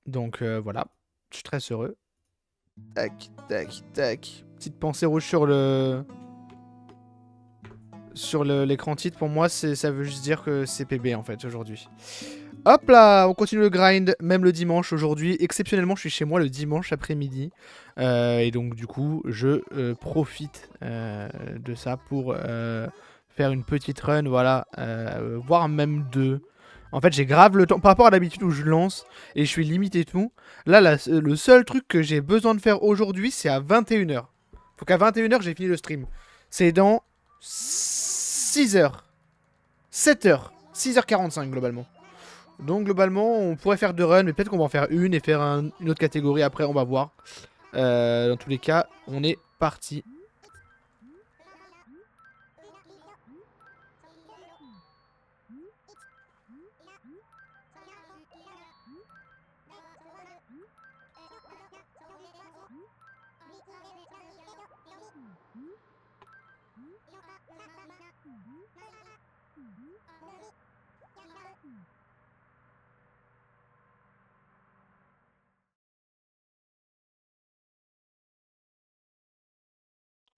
Donc voilà, je suis très heureux. Tac, tac, tac. Petite pensée rouge sur l'écran titre. Pour moi, ça veut juste dire que c'est PB en fait aujourd'hui. Hop là, on continue le grind, même le dimanche aujourd'hui. Exceptionnellement, je suis chez moi le dimanche après-midi. Et donc, du coup, je profite de ça pour faire une petite run, voilà, voire même deux. En fait, j'ai grave le temps, par rapport à l'habitude où je lance et je suis limité et tout. Là, le seul truc que j'ai besoin de faire aujourd'hui, c'est à 21h. Faut qu'à 21h, j'ai fini le stream. C'est dans 6h, 7h, 6h45 globalement. Donc globalement, on pourrait faire deux runs, mais peut-être qu'on va en faire une et faire une autre catégorie après, on va voir. Dans tous les cas, on est parti.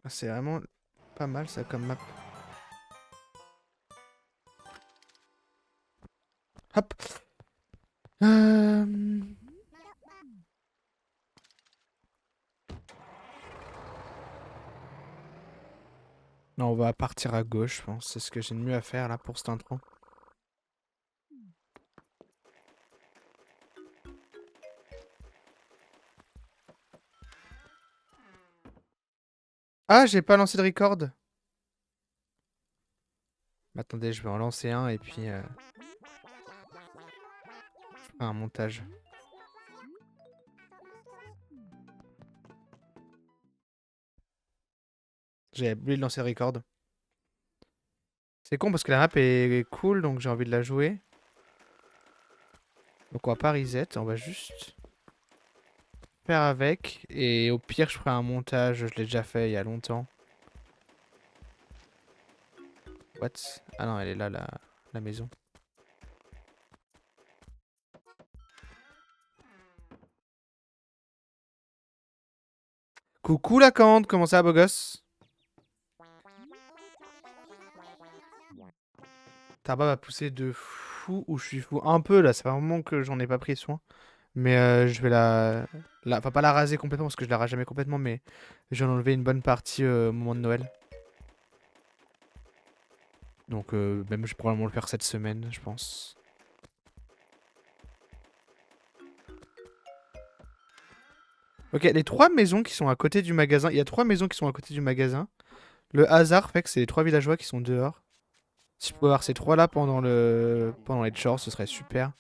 C'est vraiment pas mal ça comme map. Hop. Non, on va partir à gauche, je pense. C'est ce que j'ai de mieux à faire là pour cet intro. Ah, j'ai pas lancé de record. Attendez, je vais en lancer un et puis je ferai un montage. J'ai oublié de lancer le record. C'est con parce que la map est cool, donc j'ai envie de la jouer. Donc on va pas reset, on va juste faire avec. Et au pire, je ferai un montage, je l'ai déjà fait il y a longtemps. What? Ah non, elle est là, la maison. Coucou la Cante, comment ça, beau gosse? Ta barbe va pousser de fou ou je suis fou? Un peu là, c'est vraiment que j'en ai pas pris soin. Mais je vais enfin, pas la raser complètement parce que je la rase jamais complètement, mais je vais en enlever une bonne partie au moment de Noël. Donc même je vais probablement le faire cette semaine, je pense. Ok, les trois maisons qui sont à côté du magasin. Il y a trois maisons qui sont à côté du magasin. Le hasard fait que c'est les trois villageois qui sont dehors. Si je pouvais avoir ces trois-là pendant les chores, ce serait super.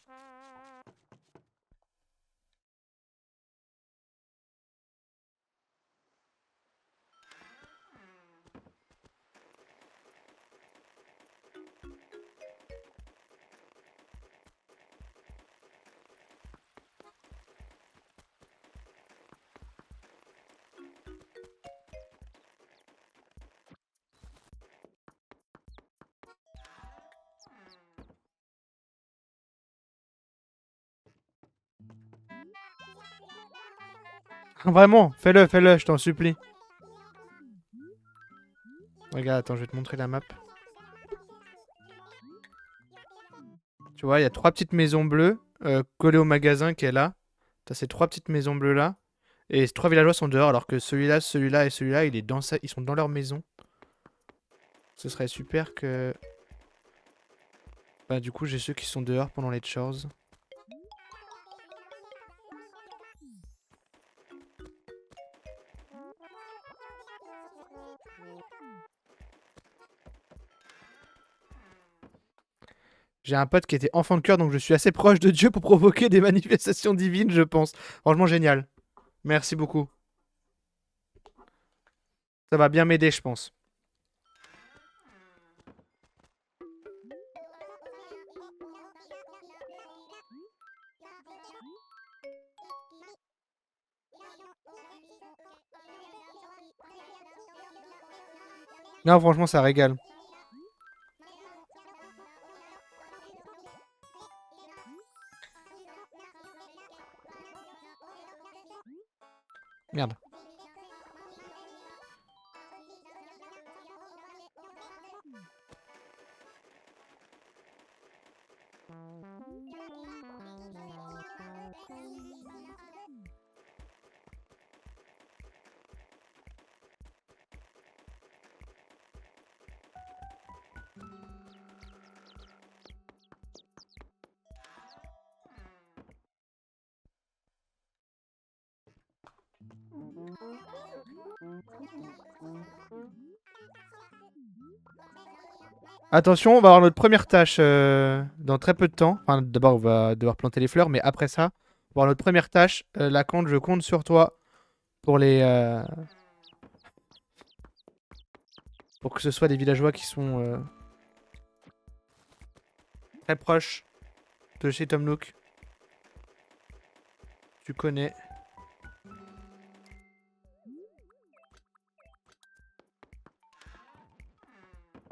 Vraiment, fais-le, fais-le, je t'en supplie. Regarde, attends, je vais te montrer la map. Tu vois, il y a trois petites maisons bleues collées au magasin qui est là. T'as ces trois petites maisons bleues là. Et ces trois villageois sont dehors alors que celui-là et celui-là, ils sont dans leur maison. Ce serait super que... Bah du coup, j'ai ceux qui sont dehors pendant les chores. J'ai un pote qui était enfant de cœur, donc je suis assez proche de Dieu pour provoquer des manifestations divines, je pense. Franchement, génial. Merci beaucoup. Ça va bien m'aider, je pense. Non, franchement, ça régale. Merde. Attention, on va avoir notre première tâche dans très peu de temps. Enfin, d'abord, on va devoir planter les fleurs, mais après ça, on va avoir notre première tâche. Lacante, je compte sur toi pour les... pour que ce soit des villageois qui sont très proches de chez Tom Nook. Tu connais.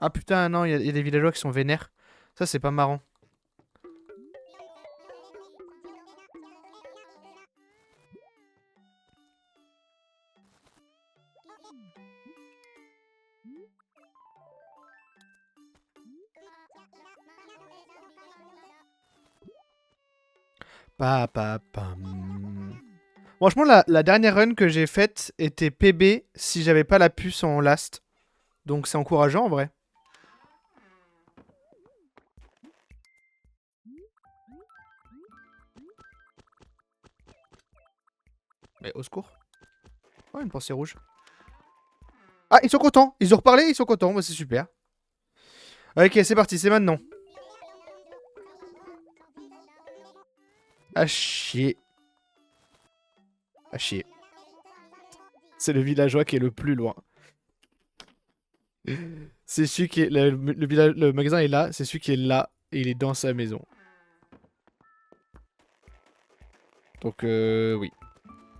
Ah putain, non, il y a des villageois qui sont vénères. Ça, c'est pas marrant. Pa, pa, pam. Franchement, la dernière run que j'ai faite était PB si j'avais pas la puce en last. Donc c'est encourageant en vrai. Mais au secours. Oh, une pensée rouge. Ah, ils sont contents. Ils ont reparlé, ils sont contents. Bah, c'est super. Ok, c'est parti, c'est maintenant. Ah chier. Ah chier. C'est le villageois qui est le plus loin. C'est celui qui est... le magasin est là, c'est celui qui est là. Et il est dans sa maison. Donc oui.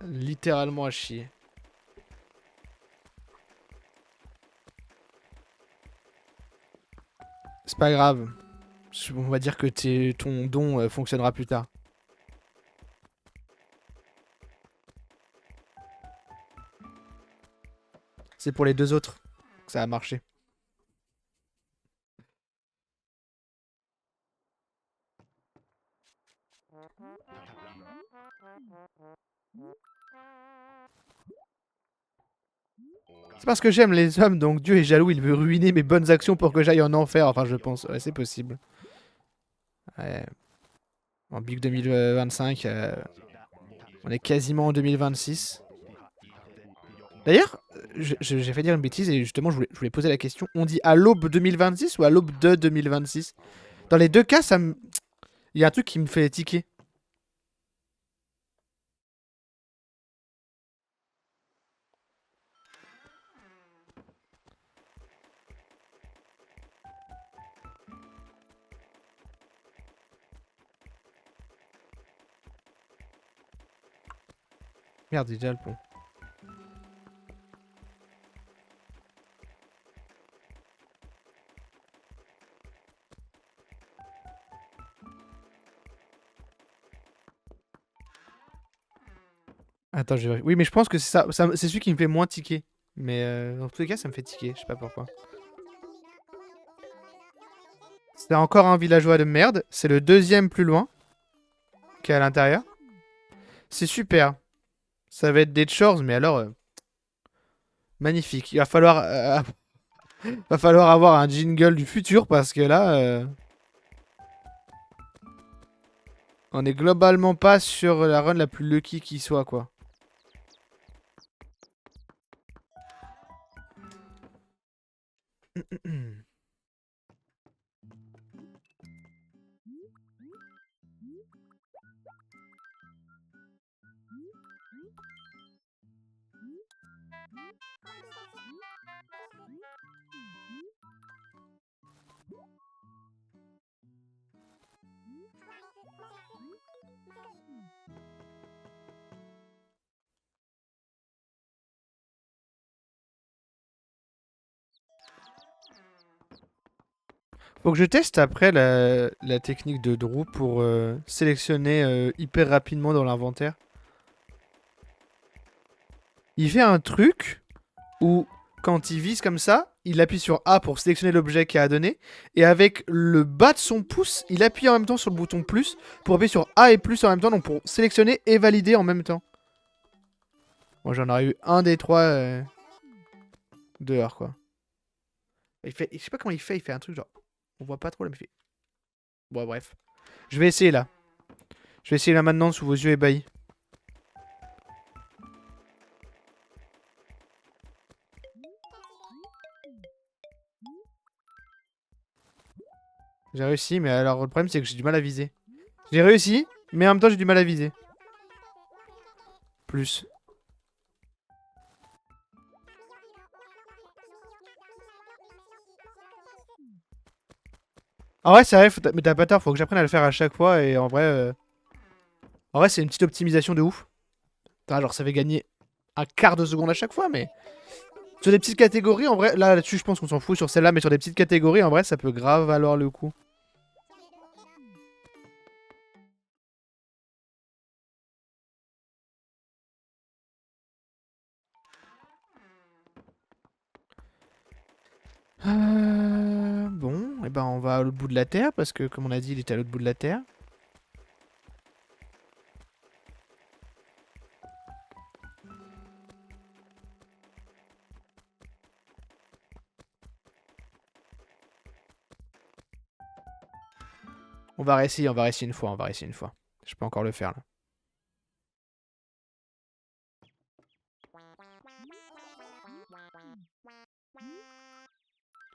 Littéralement à chier. C'est pas grave. On va dire que ton don fonctionnera plus tard. C'est pour les deux autres que ça a marché. C'est parce que j'aime les hommes, donc Dieu est jaloux, il veut ruiner mes bonnes actions pour que j'aille en enfer. Enfin, je pense. Ouais, c'est possible. Ouais. En Big 2025, on est quasiment en 2026. D'ailleurs, j'ai fait dire une bêtise et justement, je voulais poser la question. On dit à l'aube 2026 ou à l'aube de 2026? Dans les deux cas, il y a un truc qui me fait tiquer. Merde, déjà le pont. Attends, je vais... Oui, mais je pense que c'est ça. C'est celui qui me fait moins tiquer. Mais dans tous les cas, ça me fait tiquer. Je sais pas pourquoi. C'est encore un villageois de merde. C'est le deuxième plus loin. Qui est à l'intérieur. C'est super. Ça va être des chores, mais alors... magnifique. Il va falloir... va falloir avoir un jingle du futur parce que là... on est globalement pas sur la run la plus lucky qui soit, quoi. Faut que je teste après la technique de Drew pour sélectionner hyper rapidement dans l'inventaire. Il fait un truc où, quand il vise comme ça, il appuie sur A pour sélectionner l'objet qu'il a donné. Et avec le bas de son pouce, il appuie en même temps sur le bouton plus pour appuyer sur A et plus en même temps. Donc pour sélectionner et valider en même temps. Moi j'en aurais eu un des trois dehors quoi. Il fait, je sais pas comment il fait un truc genre. On voit pas trop là mais il fait. Bon bref. Je vais essayer là. Je vais essayer là maintenant sous vos yeux ébahis. J'ai réussi, mais alors le problème c'est que j'ai du mal à viser. J'ai réussi, mais en même temps j'ai du mal à viser. Plus. En vrai, c'est vrai, mais t'as pas tort, faut que j'apprenne à le faire à chaque fois. Et en vrai c'est une petite optimisation de ouf. Putain, genre ça fait gagner un quart de seconde à chaque fois, mais sur des petites catégories, en vrai, là-dessus je pense qu'on s'en fout sur celle-là, mais sur des petites catégories, en vrai ça peut grave valoir le coup. Bon, et ben on va à l'autre bout de la Terre, parce que comme on a dit, il était à l'autre bout de la Terre. On va réessayer une fois, on va réessayer une fois. Je peux encore le faire là.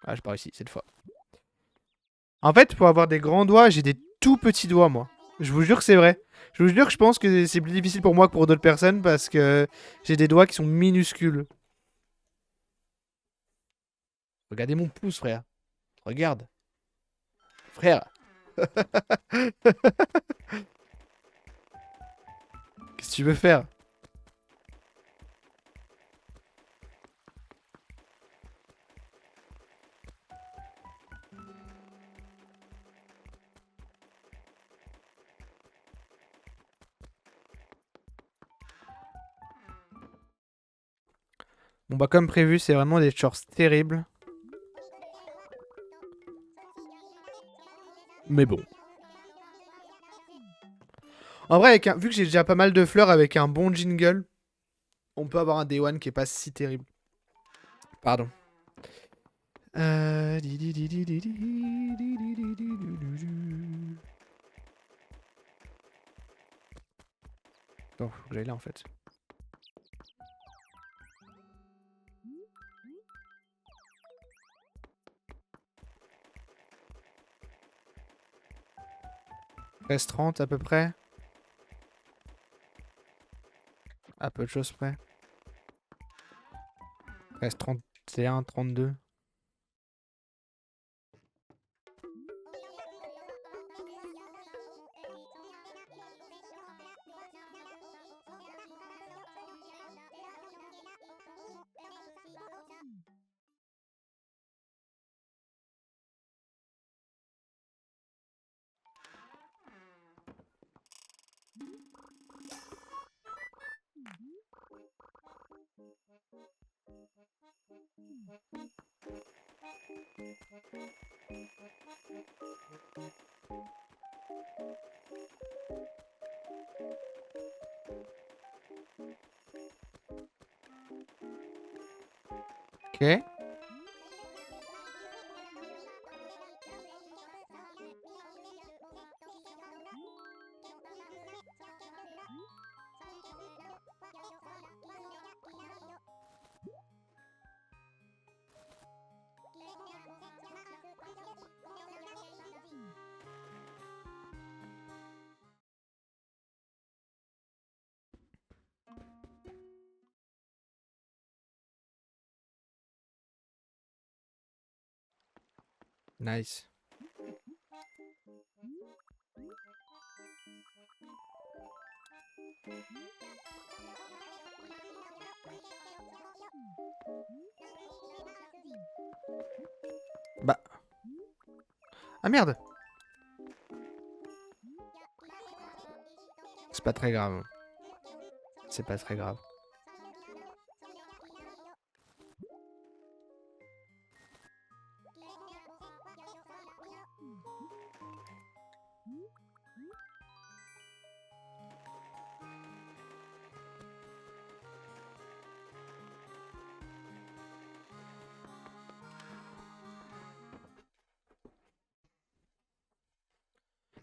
Ah, j'ai pas réussi cette fois. En fait, pour avoir des grands doigts, j'ai des tout petits doigts, moi. Je vous jure que c'est vrai. Je vous jure que je pense que c'est plus difficile pour moi que pour d'autres personnes parce que j'ai des doigts qui sont minuscules. Regardez mon pouce, frère. Regarde. Frère. Qu'est-ce que tu veux faire? Bon bah comme prévu, c'est vraiment des shorts terribles. Mais bon. En vrai, vu que j'ai déjà pas mal de fleurs avec un bon jingle, on peut avoir un Day One qui est pas si terrible. Pardon. Euh... Bon, faut que j'aille là en fait. Reste 30 à peu près. À peu de choses près. Reste 31, 32. Ok. Nice. Bah. Ah merde. C'est pas très grave. C'est pas très grave.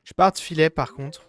Je pars de filet par contre.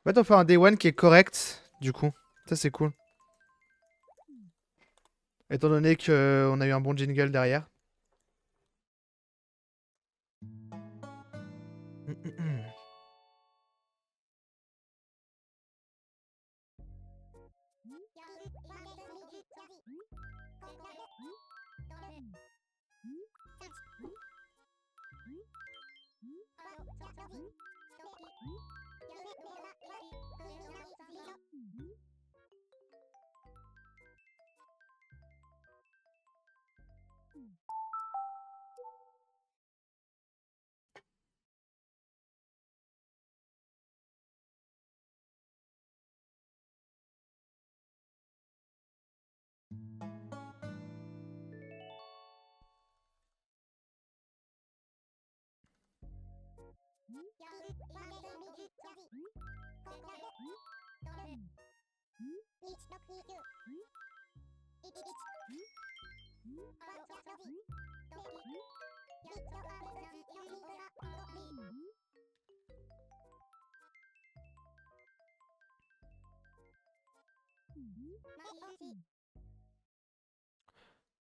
En fait, on fait un day one qui est correct, du coup. Ça, c'est cool. Étant donné qu'on a eu un bon jingle derrière.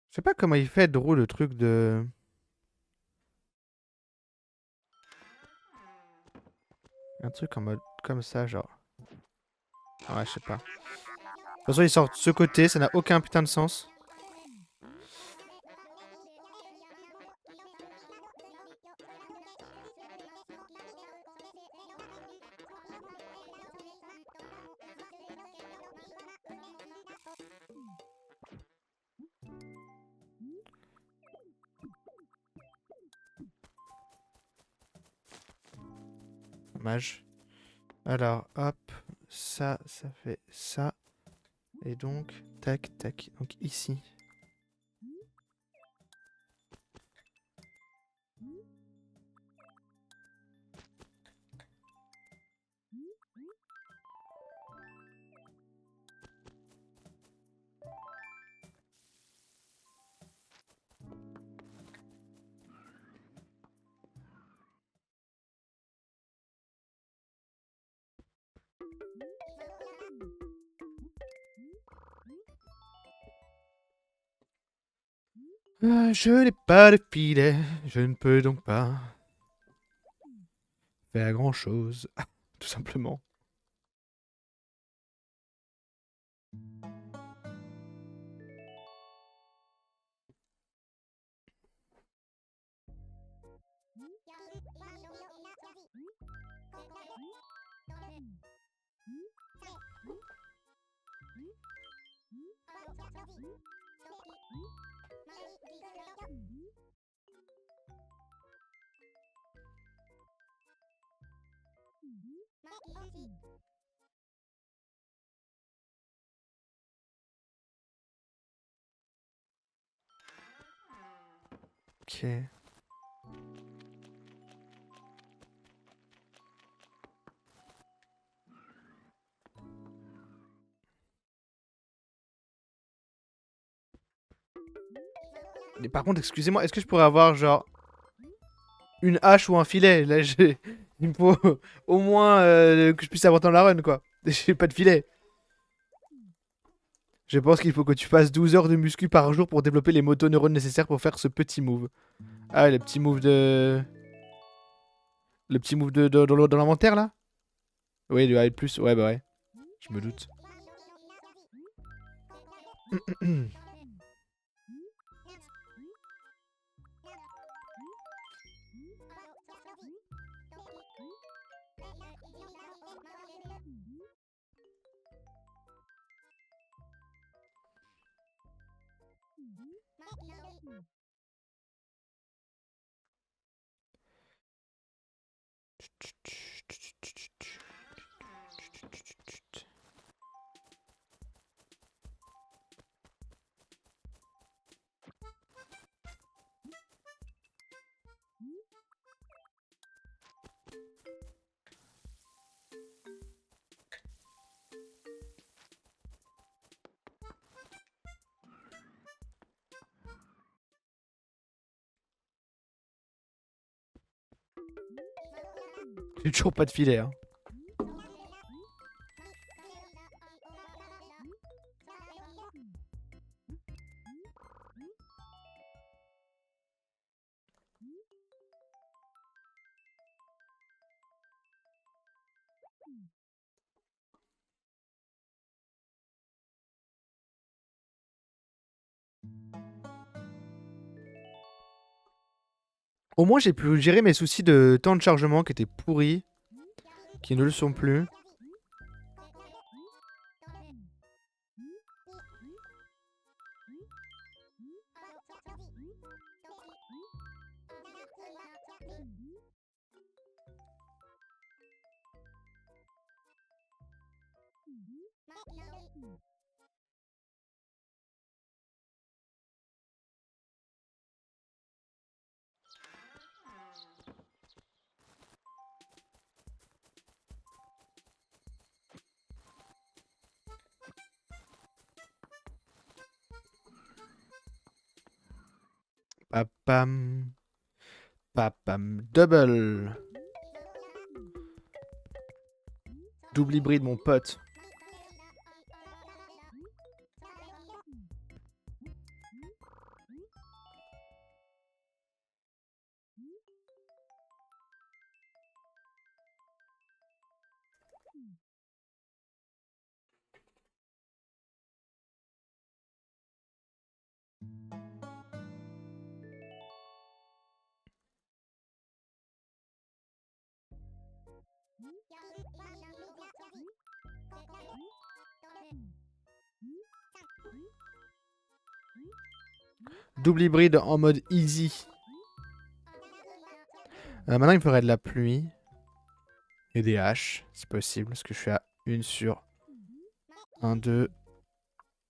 Je sais pas comment il fait, Drew, le truc de... Un truc en mode comme ça, genre. Ouais, je sais pas. De toute façon, il sort de ce côté, ça n'a aucun putain de sens. Dommage. Alors, hop. Ça fait ça. Et donc, tac, tac. Donc ici. Je n'ai pas de filet. Je ne peux donc pas faire grand chose. Tout simplement. Ok. Mais par contre, excusez-moi, est-ce que je pourrais avoir genre une hache ou un filet? Là, j'ai... il me faut au moins que je puisse avoir dans la run, quoi. J'ai pas de filet. Je pense qu'il faut que tu fasses 12 heures de muscu par jour pour développer les motoneurones nécessaires pour faire ce petit move. Ah ouais, le petit move de... Le petit move dans l'inventaire, là? Oui, le A+, ouais, bah ouais. Je me doute. J'ai toujours pas de filet. Hein. Au moins, j'ai pu gérer mes soucis de temps de chargement qui étaient pourris, qui ne le sont plus. Papam. Papam. Double. Double hybride, mon pote. Double hybride en mode easy. Maintenant, il me faudrait de la pluie. Et des haches, c'est possible. Parce que je suis à 1 sur 1, 2,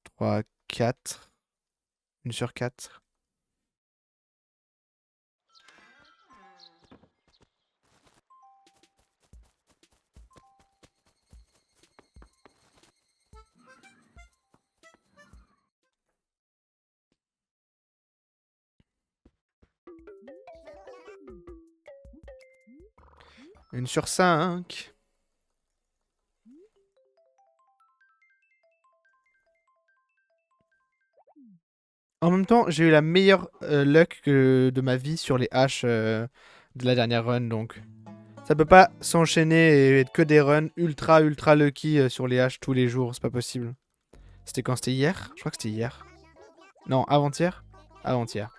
3, 4. 1 sur 4. Une sur 5. En même temps, j'ai eu la meilleure luck de ma vie sur les haches de la dernière run, donc ça peut pas s'enchaîner et être que des runs ultra ultra lucky sur les haches tous les jours, c'est pas possible. C'était quand? C'était hier? Je crois que c'était hier. Non, avant-hier? Avant-hier.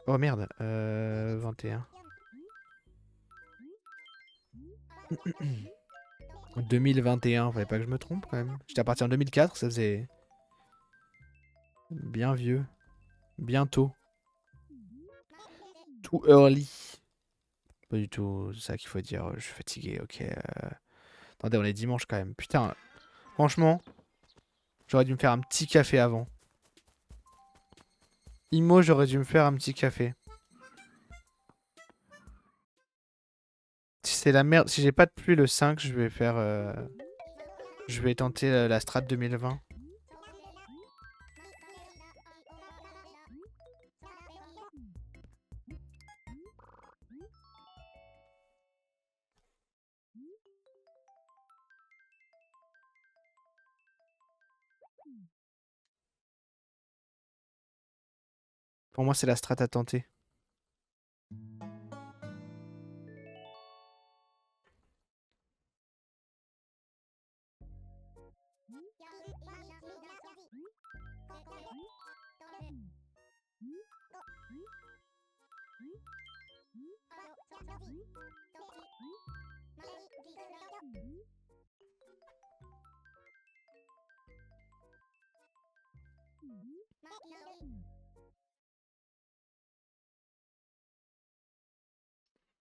Oh merde, 21. 2021, fallait pas que je me trompe quand même. J'étais parti en 2004, ça faisait bien vieux. Bientôt. Too early. Pas du tout, c'est ça qu'il faut dire. Je suis fatigué, ok. Attendez, on est dimanche quand même. Putain, franchement, j'aurais dû me faire un petit café avant. Imo, j'aurais dû me faire un petit café. Si c'est la merde, si j'ai pas de pluie le 5, je vais faire... je vais tenter la strat 2020. Pour moi, c'est la strat à tenter.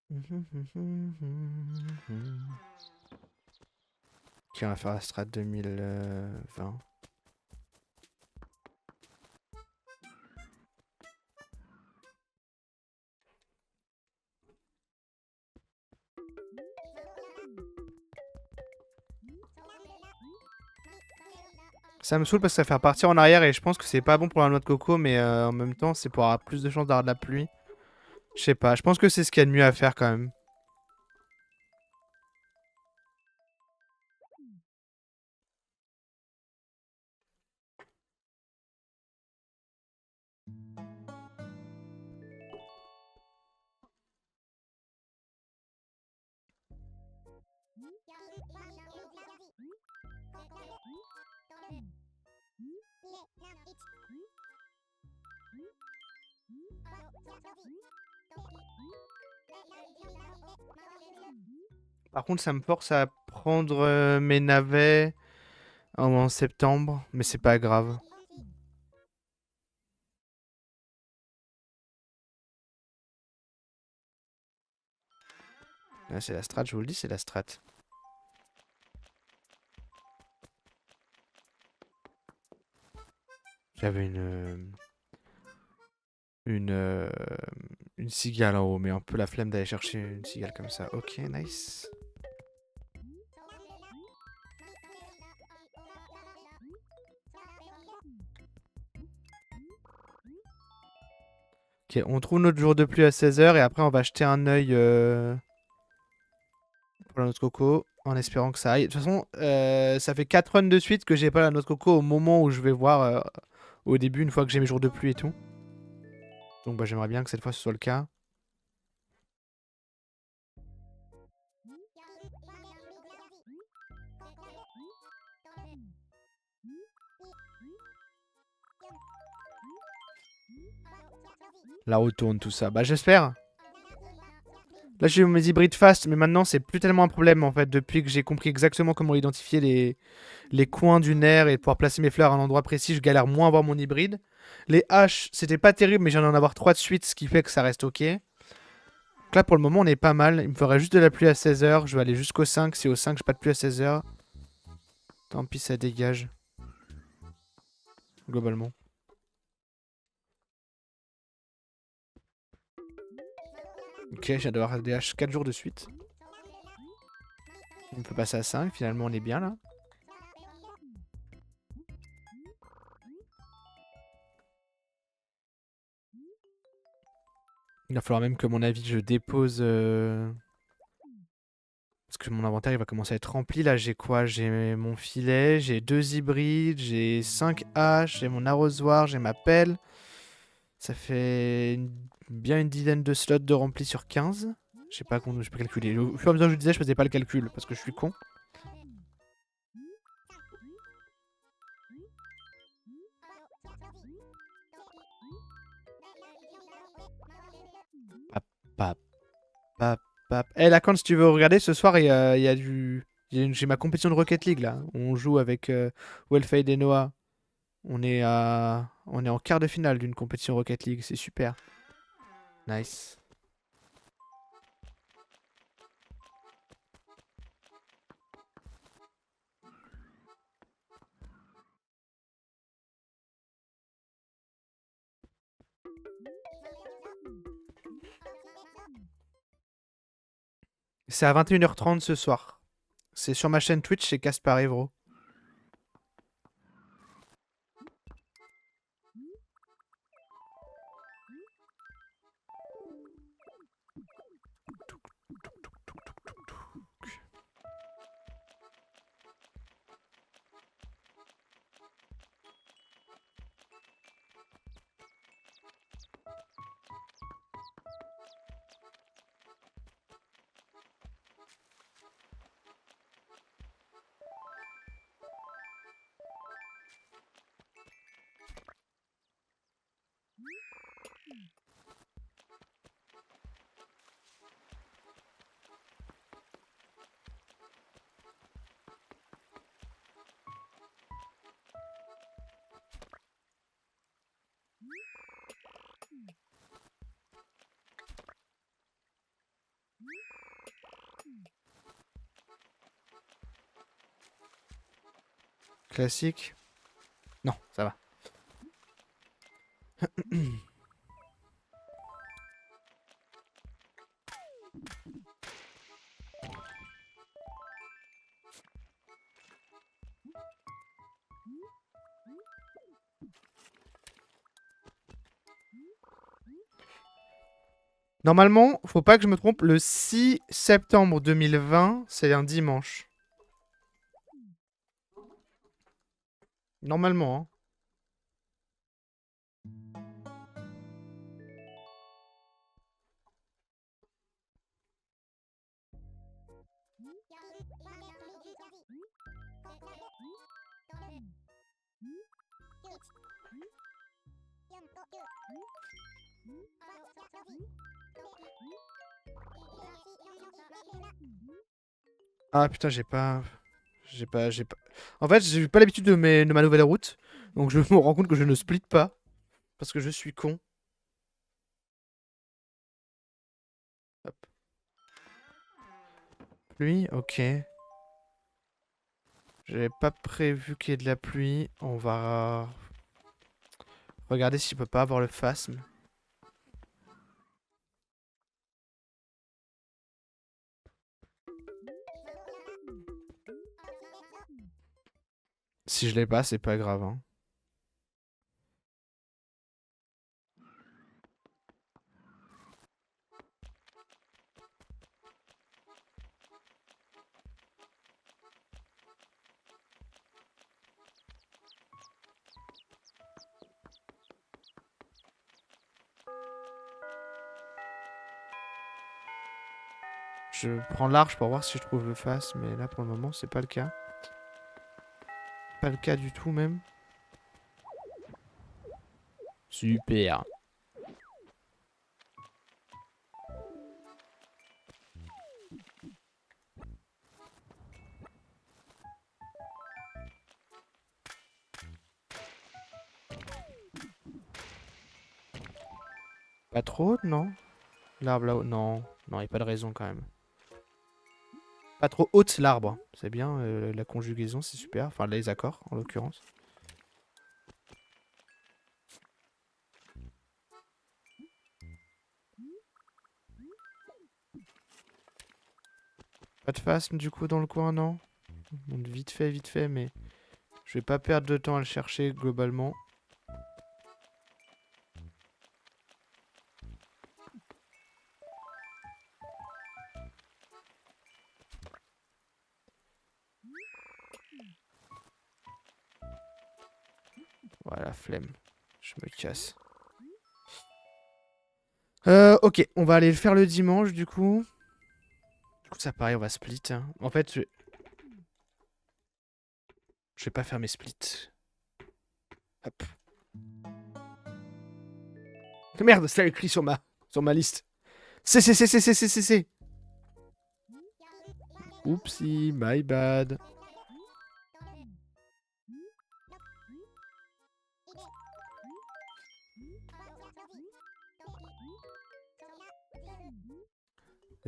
Ok, on va faire la strat 2020. Ça me saoule parce que ça fait repartir en arrière et je pense que c'est pas bon pour la noix de coco, mais en même temps, c'est pour avoir plus de chances d'avoir de la pluie. Je sais pas, je pense que c'est ce qu'il y a de mieux à faire quand même. Par contre, ça me force à prendre mes navets en septembre, mais c'est pas grave. Là, c'est la strat, je vous le dis, c'est la strat. J'avais une, euh, une cigale en haut, mais un peu la flemme d'aller chercher une cigale comme ça. Ok, nice. Ok, on trouve notre jour de pluie à 16h et après on va jeter un œil pour la noix de coco en espérant que ça aille. De toute façon, ça fait 4 runs de suite que j'ai pas la noix de coco au moment où je vais voir au début, une fois que j'ai mes jours de pluie et tout. Donc bah, j'aimerais bien que cette fois ce soit le cas. La retourne, tout ça. Bah j'espère. Là j'ai eu mes hybrides fast, mais maintenant c'est plus tellement un problème en fait. Depuis que j'ai compris exactement comment identifier les coins du nerf et pouvoir placer mes fleurs à un endroit précis, je galère moins à avoir mon hybride. Les haches, c'était pas terrible, mais j'en ai en avoir 3 de suite, ce qui fait que ça reste ok. Donc là pour le moment on est pas mal. Il me faudrait juste de la pluie à 16h. Je vais aller jusqu'au 5. Si au 5 j'ai pas de pluie à 16h, tant pis, ça dégage. Globalement. Ok, je viens d'avoir des haches 4 jours de suite. On peut passer à 5, finalement on est bien là. Il va falloir même que mon avis je dépose... Parce que mon inventaire il va commencer à être rempli. Là j'ai quoi? J'ai mon filet, j'ai 2 hybrides, j'ai 5 haches, j'ai mon arrosoir, j'ai ma pelle. Ça fait bien une dizaine de slots de remplis sur 15. Je sais pas, je peux calculer. Au fur et à mesure que je disais, je faisais pas le calcul parce que je suis con. Pap, pap, pap, pap. Eh, la si tu veux regarder, ce soir, il y a du... J'ai ma compétition de Rocket League, là. On joue avec Wellfade et Noah. On est en quart de finale d'une compétition Rocket League. C'est super. Nice. C'est à 21h30 ce soir. C'est sur ma chaîne Twitch, c'est Caspar Evro. Classique. Non, ça va. Normalement, faut pas que je me trompe, le 6 septembre 2020, c'est un dimanche. Normalement, hein. Ah putain, j'ai pas... J'ai pas... En fait, j'ai pas l'habitude de, de ma nouvelle route. Donc je me rends compte que je ne split pas. Parce que je suis con. Hop. Pluie, ok. J'avais pas prévu qu'il y ait de la pluie. On va regarder s'il peut pas avoir le phasme. Si je l'ai pas, c'est pas grave, hein. Je prends large pour voir si je trouve le phasme, mais là pour le moment c'est pas le cas. Pas le cas du tout même. Super. Pas trop haute, non? L'arbre là-haut, non. Non, y a pas de raison quand même. Pas trop haute l'arbre. C'est bien, la conjugaison c'est super. Enfin les accords en l'occurrence. Pas de phasme du coup dans le coin, non? Donc, vite fait, mais je vais pas perdre de temps à le chercher globalement. Voilà, flemme. Je me casse. Ok, on va aller le faire le dimanche du coup. Du coup, ça pareil, on va split, hein. En fait, je vais pas faire mes splits. Hop. Merde, c'est écrit sur ma liste. C. Oupsie, my bad.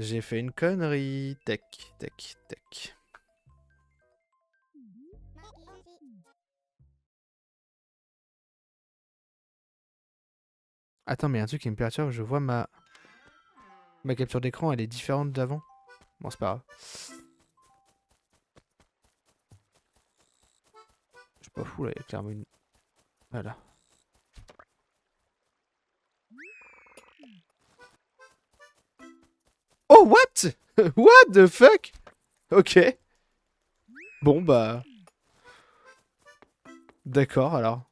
J'ai fait une connerie. Tac, tac, tac. Attends, mais y a un truc qui me perturbe, je vois ma capture d'écran, elle est différente d'avant. Bon, c'est pas grave. Je suis pas fou là, il y a clairement une... Voilà. Oh, what? What the fuck? Ok. Bon, bah... D'accord, alors.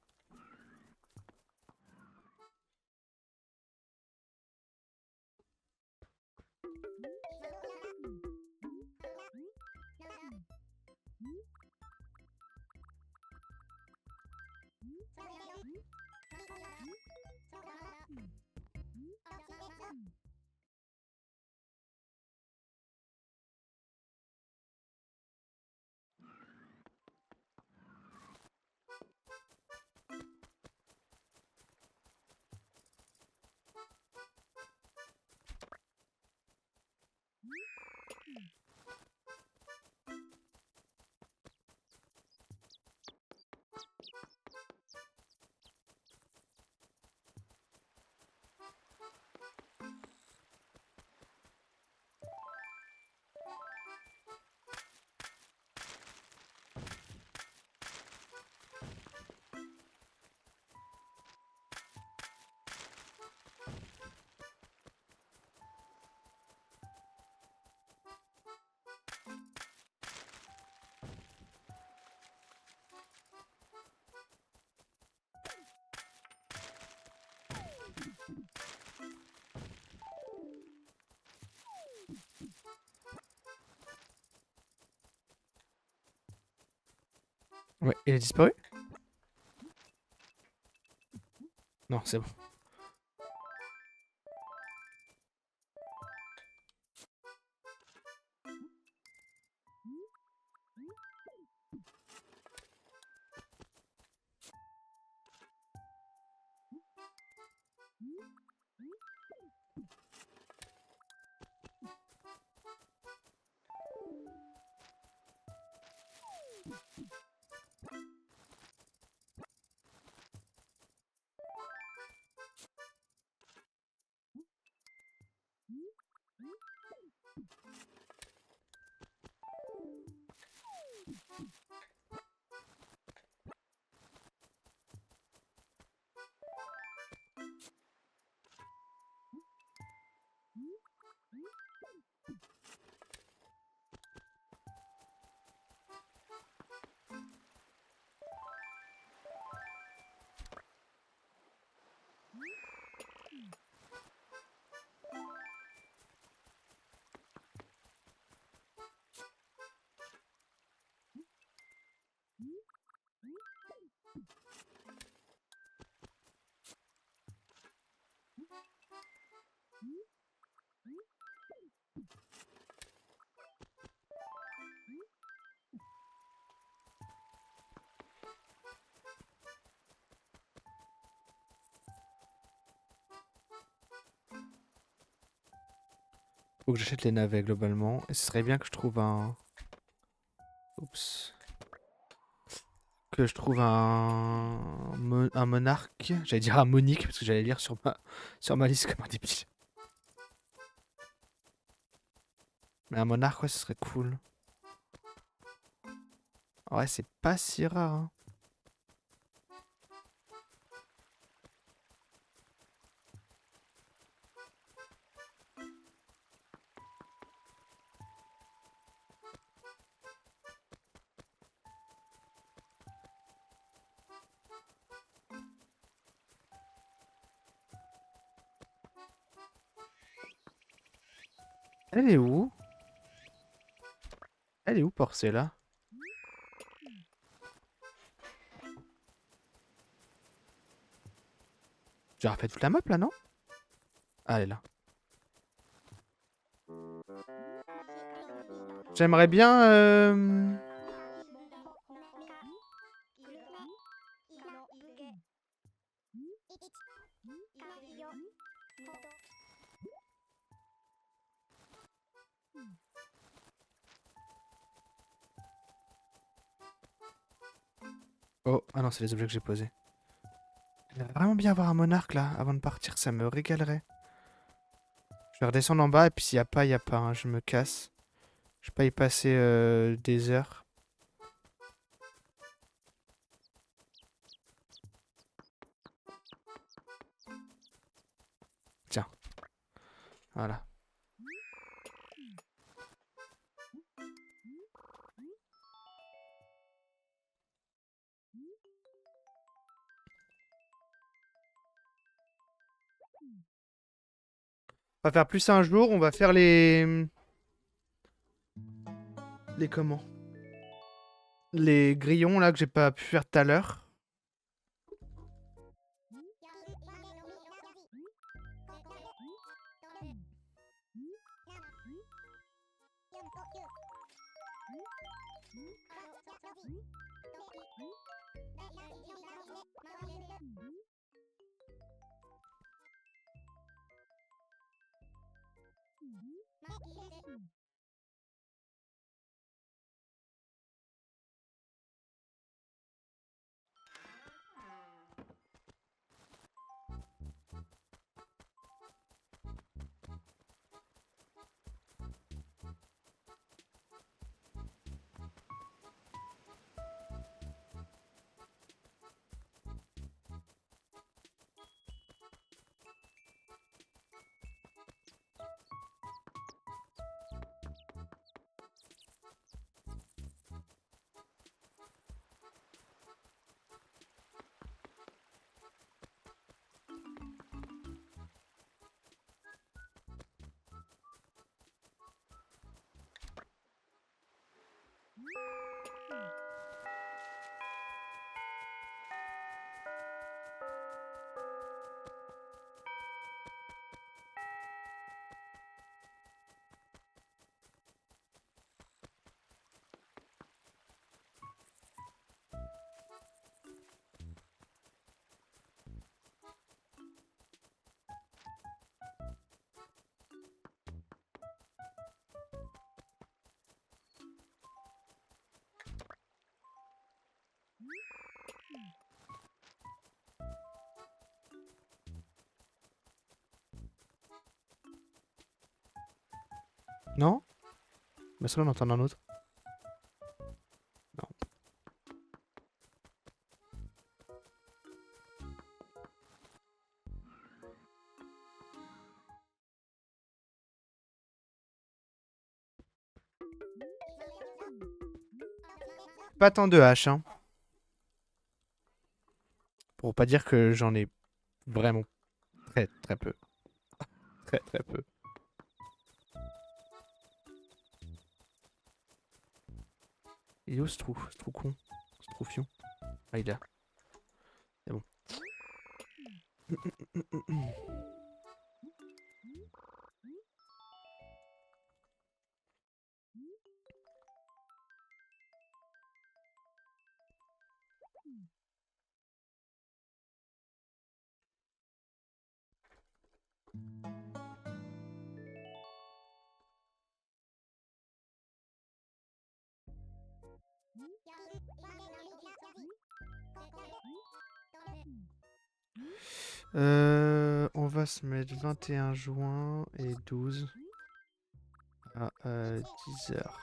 Ouais, il a disparu? Non, c'est bon. Faut que j'achète les navets globalement. Et ce serait bien que je trouve un... Oups. Que je trouve un monarque. J'allais dire un monique parce que j'allais lire sur ma liste comme un débile. Mais un monarque, ouais, ce serait cool. Ouais, c'est pas si rare, hein. Elle est où? Elle est où, Porcella? J'ai refait toute la map là, non? Ah, elle est là. J'aimerais bien... Oh, ah non, c'est les objets que j'ai posés. J'aimerais vraiment bien avoir un monarque là, avant de partir, ça me régalerait. Je vais redescendre en bas et puis s'il y a pas, il y a pas, hein, je me casse. Je vais pas y passer des heures. Tiens, voilà. On va faire plus un jour, on va faire les... Les comment? Les grillons là que j'ai pas pu faire tout à l'heure. Non? Mais ça, on entend un autre. Non. Pas tant de haches, hein. Pour pas dire que j'en ai vraiment très très peu. Très très peu. Il est où ce trou? Ce trou con? Ce trou fion? Ah, il est là. C'est bon. On va se mettre 21 juin et 12 à 10 heures.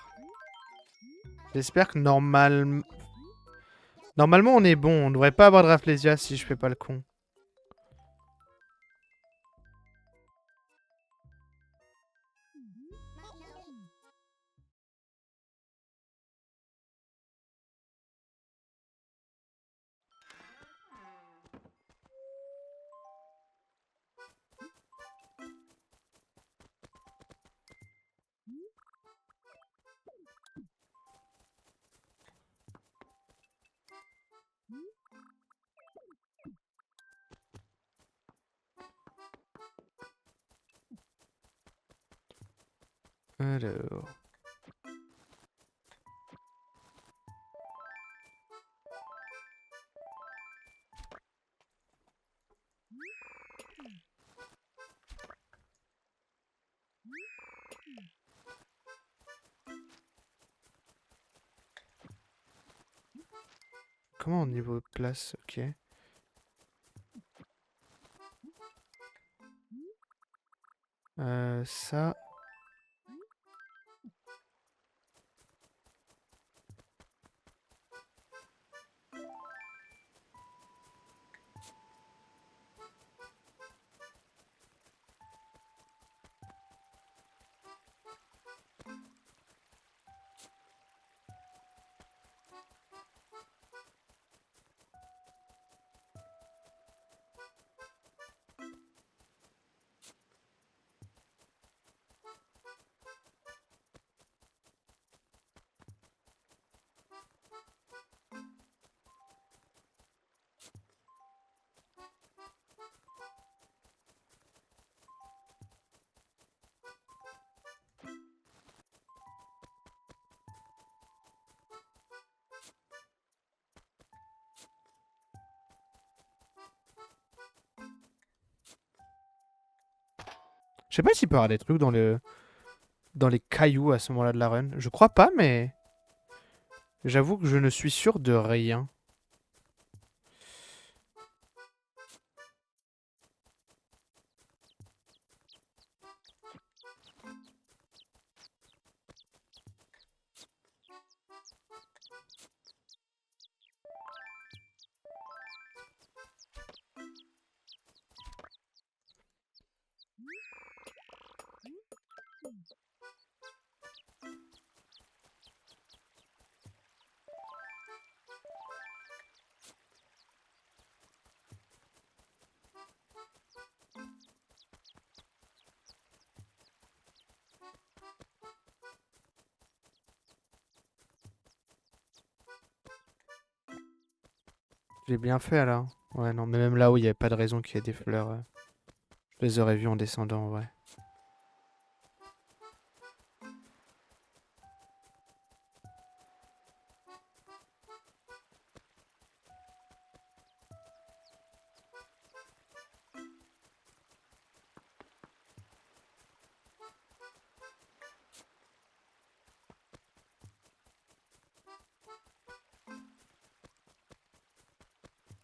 J'espère que normalement on est bon. On devrait pas avoir de Rafflesia si je fais pas le con. Alors... Comment au niveau place? Ok. Ça... Je sais pas s'il peut y avoir des trucs dans les cailloux à ce moment-là de la run. Je crois pas, mais... J'avoue que je ne suis sûr de rien. J'ai bien fait là. Ouais, non, mais même là où il n'y avait pas de raison qu'il y ait des fleurs, je les aurais vues en descendant, ouais.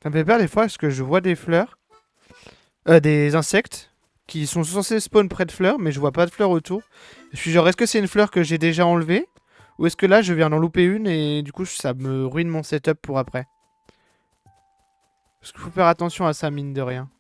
Ça me fait peur des fois parce que je vois des fleurs, des insectes qui sont censés spawn près de fleurs, mais je vois pas de fleurs autour. Je suis genre, est-ce que c'est une fleur que j'ai déjà enlevée? Ou est-ce que là, je viens d'en louper une et du coup, ça me ruine mon setup pour après? Parce qu'il faut faire attention à ça, mine de rien.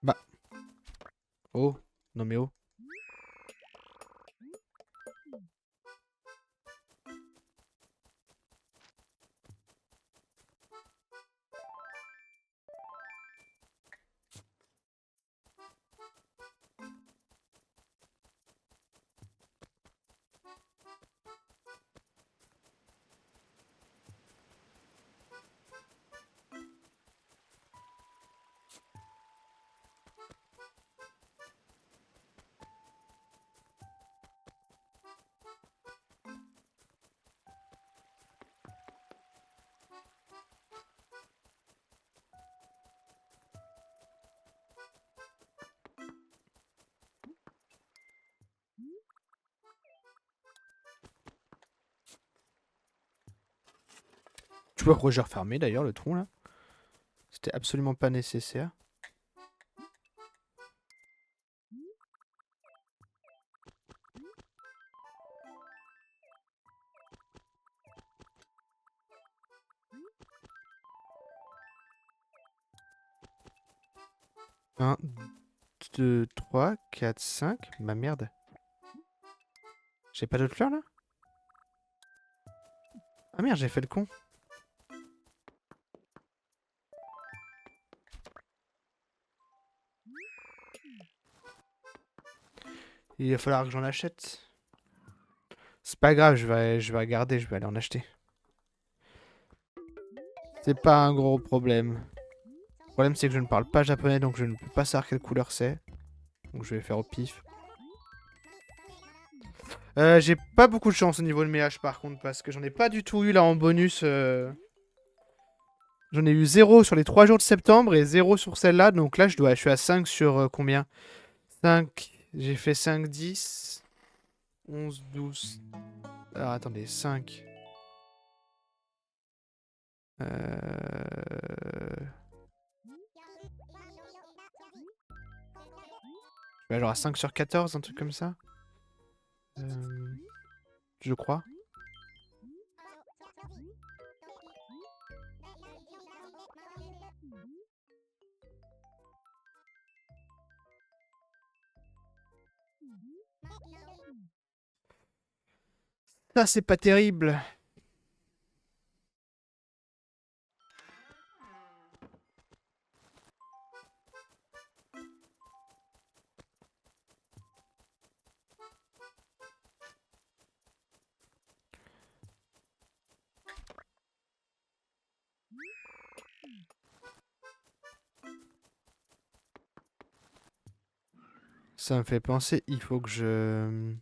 Bah. Oh. Non mais oh. Tu vois pourquoi j'ai refermé d'ailleurs le tronc là? C'était absolument pas nécessaire. Un, 2, 3, 4, 5. Bah merde. J'ai pas d'autres fleurs là? Ah merde, j'ai fait le con. Il va falloir que j'en achète. C'est pas grave, je vais regarder, je vais aller en acheter. C'est pas un gros problème. Le problème c'est que je ne parle pas japonais donc je ne peux pas savoir quelle couleur c'est. Donc je vais faire au pif. J'ai pas beaucoup de chance au niveau de mes haches par contre parce que j'en ai pas du tout eu là en bonus. J'en ai eu 0 sur les 3 jours de septembre et 0 sur celle-là. Donc là je suis à 5 sur combien? 5. J'ai fait 5, 10, 11, 12. Alors attendez, 5. Ouais, genre à 5 sur 14, un truc comme ça. Je crois. Ça, c'est pas terrible. Ça me fait penser, il faut que je...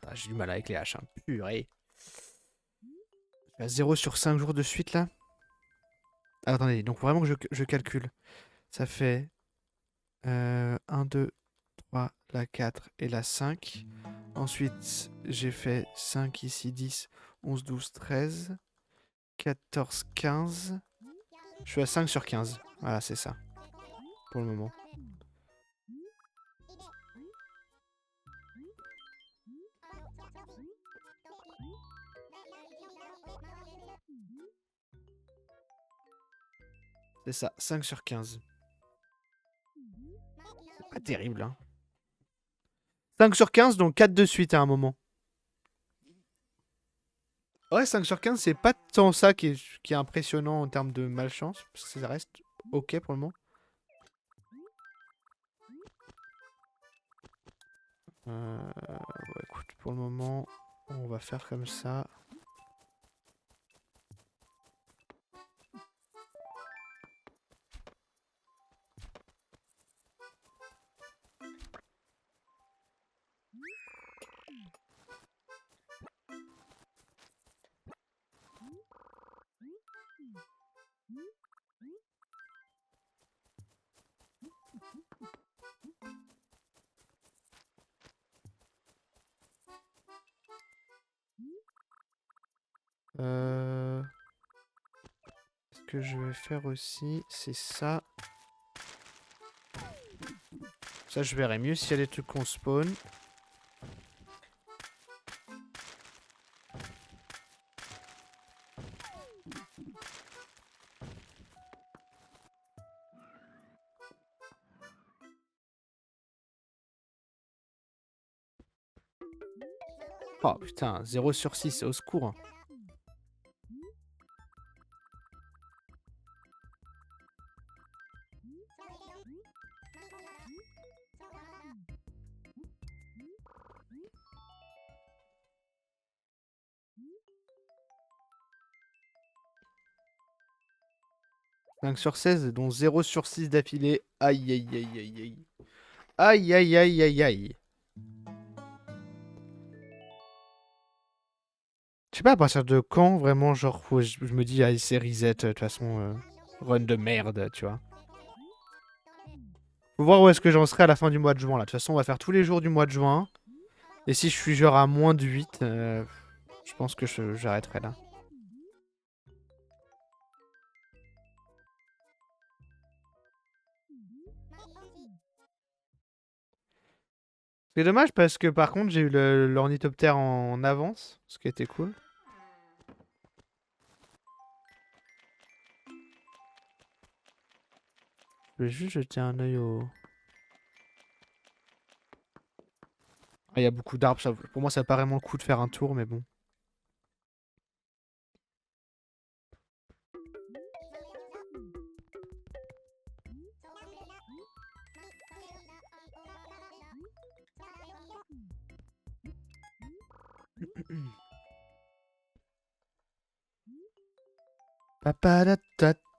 Ah, j'ai du mal avec les haches, hein. Purée. Je suis à 0 sur 5 jours de suite, là. Ah, attendez, donc vraiment que je calcule. Ça fait 1, 2, 3, la 4 et la 5. Ensuite, j'ai fait 5 ici, 10, 11, 12, 13, 14, 15. Je suis à 5 sur 15. Voilà, c'est ça. Pour le moment. C'est ça, 5 sur 15. C'est pas terrible, hein. 5 sur 15, donc 4 de suite à un moment. Ouais, 5 sur 15, c'est pas tant ça qui est impressionnant en termes de malchance, parce que ça reste ok pour le moment. Ouais, écoute, pour le moment, on va faire comme ça. Ce que je vais faire aussi, c'est ça. Ça, je verrai mieux s'il y a des trucs qu'on spawn. Oh putain, 0 sur 6, au secours. « 5 sur 16, dont 0 sur 6 d'affilée. Aïe aïe aïe aïe aïe. Aïe aïe aïe aïe aïe. Je sais pas à partir de quand, vraiment, genre, je me dis, allez, c'est reset, de toute façon, run de merde, tu vois. Faut voir où est-ce que j'en serai à la fin du mois de juin, là. De toute façon, on va faire tous les jours du mois de juin. Et si je suis genre à moins de 8, je pense que j'arrêterai là. C'est dommage parce que par contre, j'ai eu l'ornithoptère en avance, ce qui était cool. Je vais juste jeter un œil au... Ah, il y a beaucoup d'arbres, pour moi ça n'a pas vraiment le coup de faire un tour, mais bon. Papadatatat.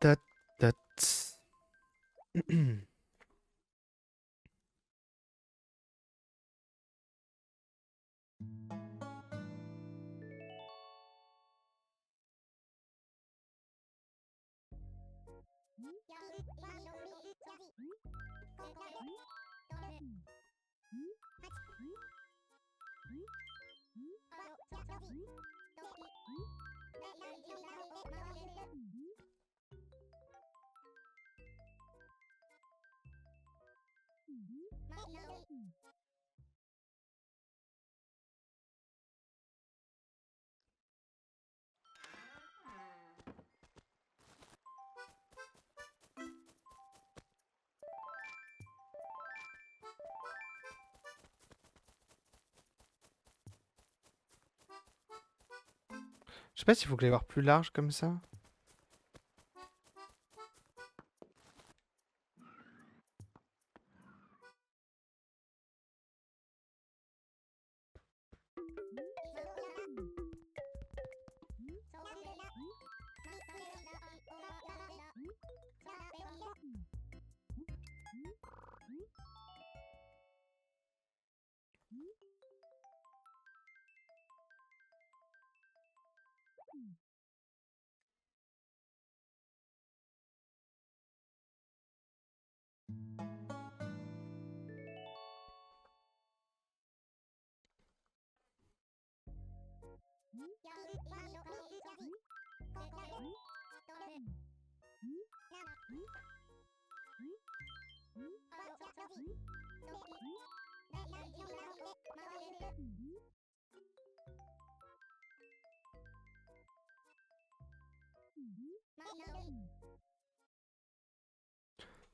Je sais pas s'il faut que les voir plus large comme ça.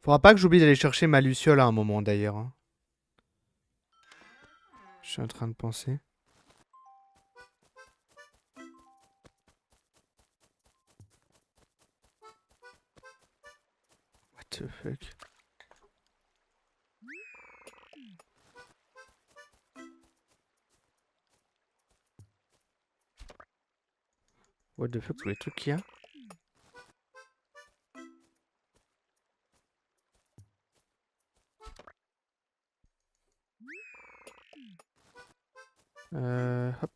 Faudra pas que j'oublie d'aller chercher ma luciole à un moment d'ailleurs, hein. Je suis en train de penser. What the fuck? What the fuck, tous les trucs qu'il y a? Hop.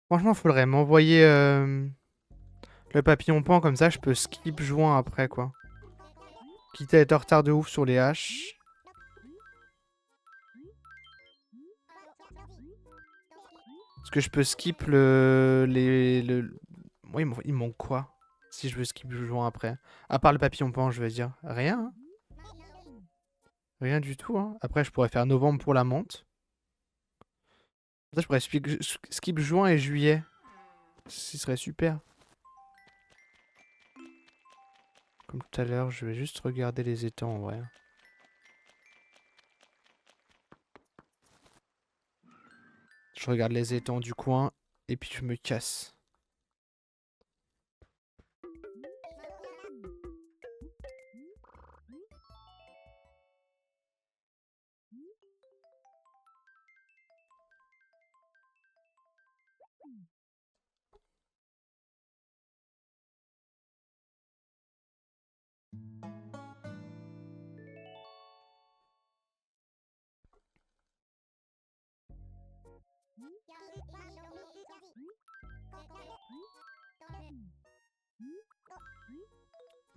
Franchement, faudrait m'envoyer le papillon pan, comme ça je peux skip joint après quoi. Quitte à être en retard de ouf sur les haches. Est-ce que je peux skip Moi, il me manque quoi? Si je veux skip joint après. À part le papillon pan, je veux dire. Rien, hein. Rien du tout, hein. Après, je pourrais faire novembre pour la menthe. Ça, je pourrais skip juin et juillet. Ce serait super. Comme tout à l'heure, je vais juste regarder les étangs en vrai. Je regarde les étangs du coin et puis je me casse.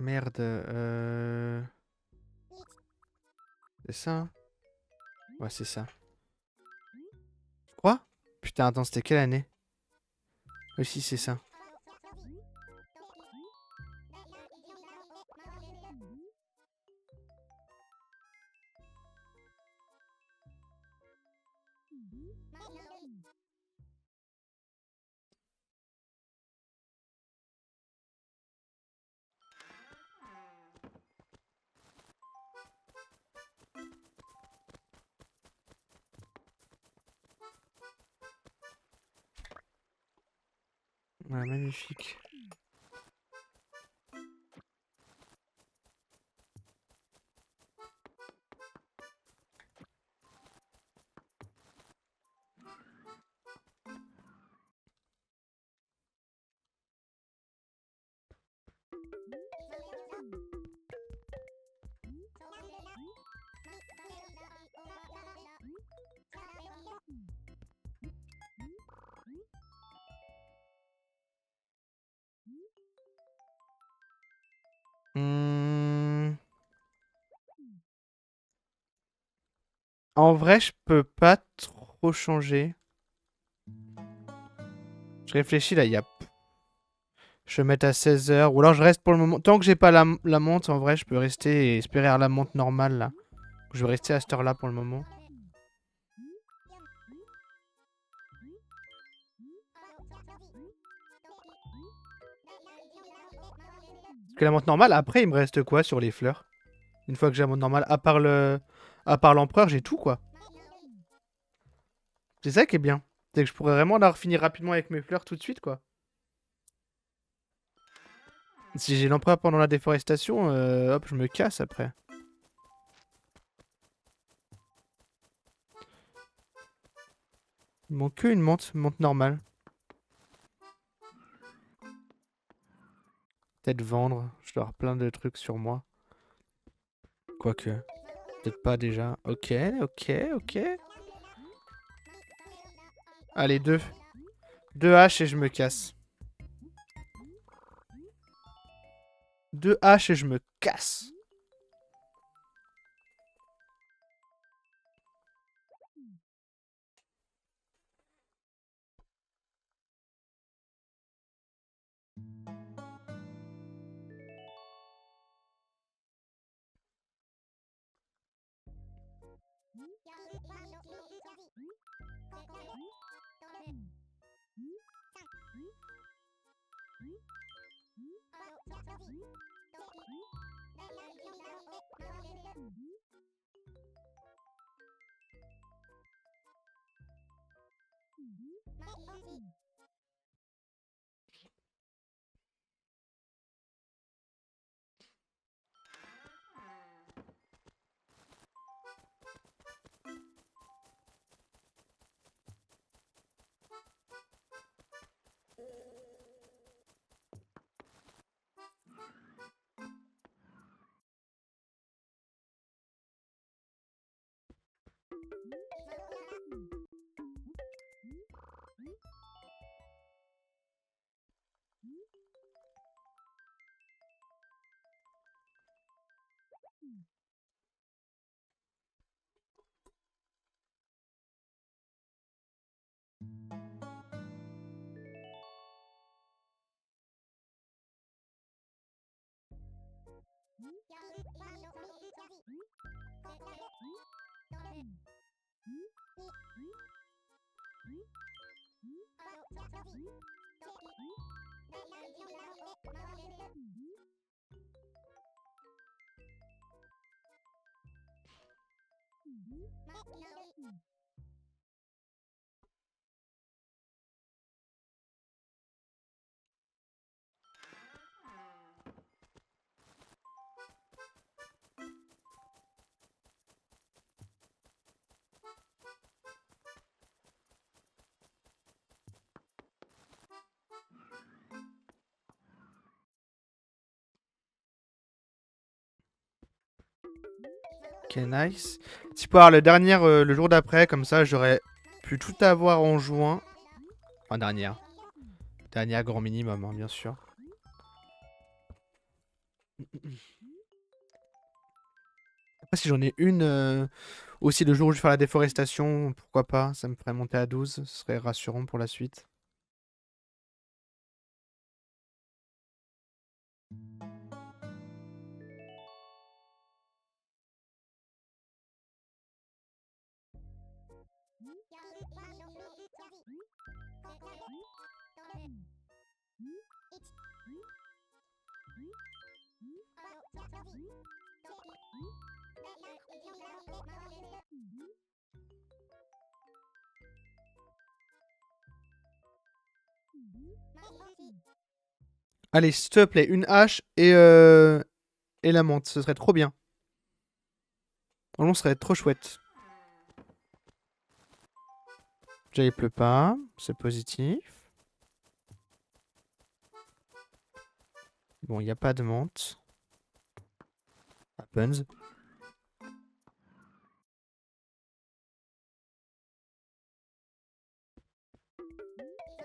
Merde, c'est ça, hein? Ouais, c'est ça. Quoi? Putain, attends, c'était quelle année? Oui, si, c'est ça. Ouais, magnifique. Hmm. En vrai, je peux pas trop changer. Je réfléchis là, il y a... Je vais mettre à 16 h. Ou alors je reste pour le moment. Tant que j'ai pas la montre, en vrai, je peux rester et espérer à la montre normale là. Je vais rester à cette heure-là pour le moment. Parce que la montre normale, après, il me reste quoi sur les fleurs? Une fois que j'ai la montre normale, à part l'empereur, j'ai tout quoi. C'est ça qui est bien. C'est que je pourrais vraiment la finir rapidement avec mes fleurs tout de suite quoi. Si j'ai l'empereur pendant la déforestation, hop, je me casse après. Il manque que une montre normale. Peut-être vendre, je dois avoir plein de trucs sur moi. Quoique, peut-être pas déjà. Ok, ok, ok. Allez, deux. Deux haches et je me casse. Deux haches et je me casse. Ok, nice. Si pour avoir le dernier, le jour d'après, comme ça, j'aurais pu tout avoir en juin. Enfin, dernière. Dernière grand minimum, hein, bien sûr. Après, si j'en ai une aussi le jour où je vais faire la déforestation, pourquoi pas, ça me ferait monter à 12, ce serait rassurant pour la suite. Allez, s'il te plaît, une hache et la menthe, ce serait trop bien. Vraiment, ce serait trop chouette. Déjà, il pleut pas, c'est positif. Bon, il n'y a pas de menthe. Happens.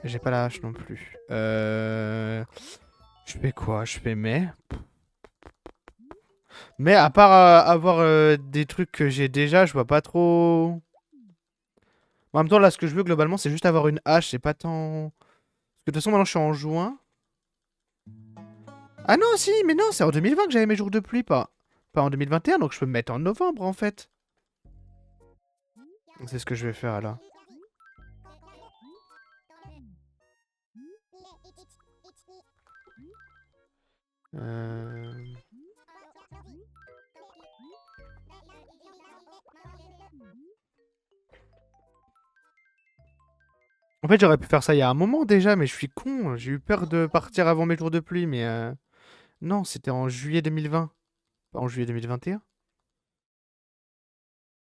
J'ai pas la hache non plus. Je fais quoi? Je fais mais. Mais à part avoir des trucs que j'ai déjà, je vois pas trop. En même temps, là, ce que je veux globalement, c'est juste avoir une hache. C'est pas tant. Parce que de toute façon, maintenant, je suis en juin. Ah non, si, mais non, c'est en 2020 que j'avais mes jours de pluie, pas en 2021, donc je peux me mettre en novembre en fait. C'est ce que je vais faire là. Euh... En fait, j'aurais pu faire ça il y a un moment déjà, mais je suis con. J'ai eu peur de partir avant mes jours de pluie, mais non, c'était en juillet 2020, pas en juillet 2021.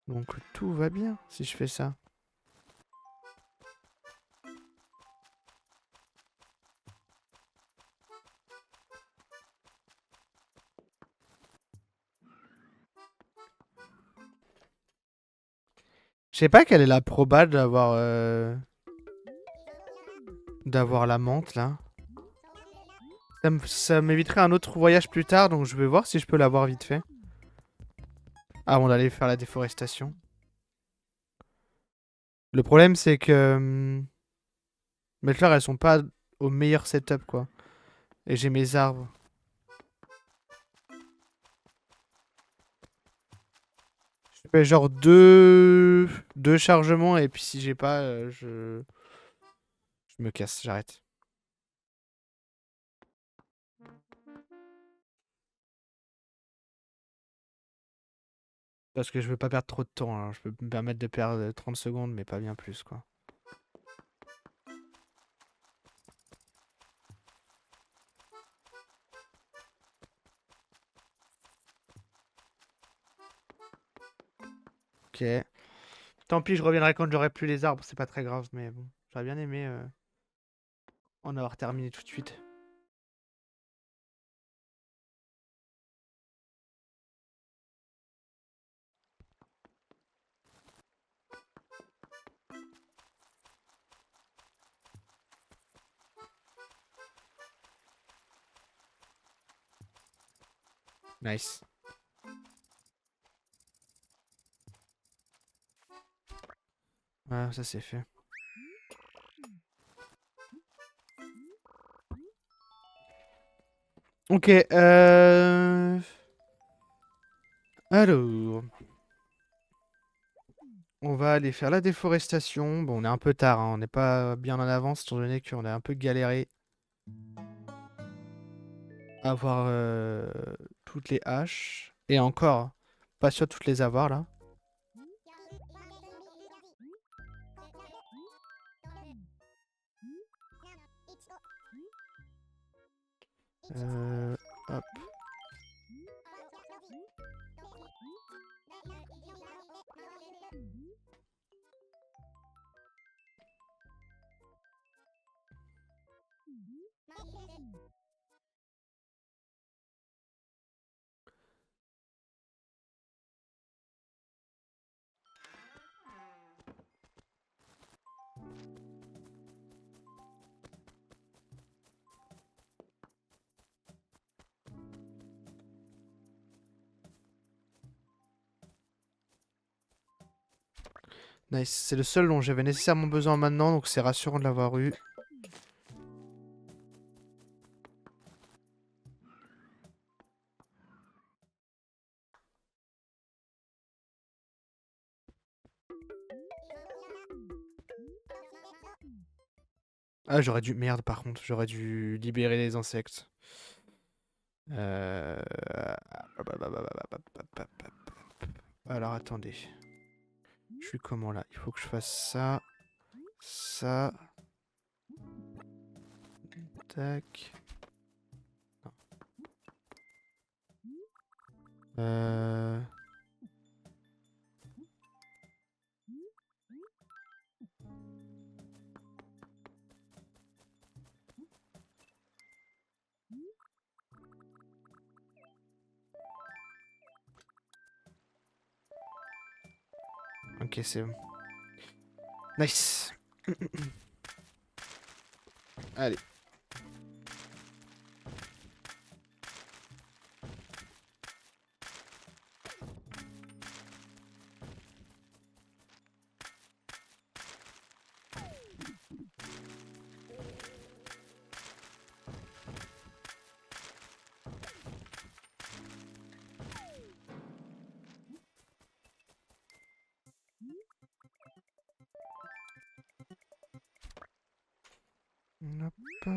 Donc tout va bien si je fais ça. Je sais pas quelle est la proba d'avoir la menthe là. Ça m'éviterait un autre voyage plus tard, donc je vais voir si je peux l'avoir vite fait. Avant d'aller faire la déforestation. Le problème, c'est que mes fleurs, elles sont pas au meilleur setup, quoi. Et j'ai mes arbres. Je fais genre deux chargements et puis si j'ai pas, je me casse, j'arrête. Parce que je veux pas perdre trop de temps, hein. Je peux me permettre de perdre 30 secondes, mais pas bien plus, quoi. Ok. Tant pis, je reviendrai quand j'aurai plus les arbres, c'est pas très grave, mais bon. J'aurais bien aimé en avoir terminé tout de suite. Nice. Voilà, ça c'est fait. Ok, alors... On va aller faire la déforestation. Bon, on est un peu tard, hein. On n'est pas bien en avance, étant donné qu'on a un peu galéré à avoir toutes les haches. Et encore, pas sûr de toutes les avoir, là. Hop. Nice. C'est le seul dont j'avais nécessairement besoin maintenant, donc c'est rassurant de l'avoir eu. Ah, j'aurais dû... Merde, par contre, j'aurais dû libérer les insectes. Euh... Alors, attendez. Je suis comment, là? Il faut que je fasse ça. Ça. Tac. Non. Ok, c'est bon. Nice. Allez. Hop.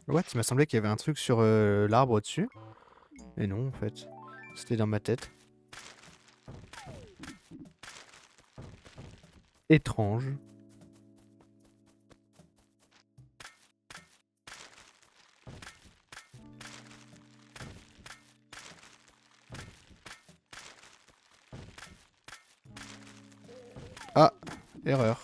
What? Il m'a semblé qu'il y avait un truc sur l'arbre au-dessus. Et non, en fait. C'était dans ma tête. Étrange. Ah, erreur.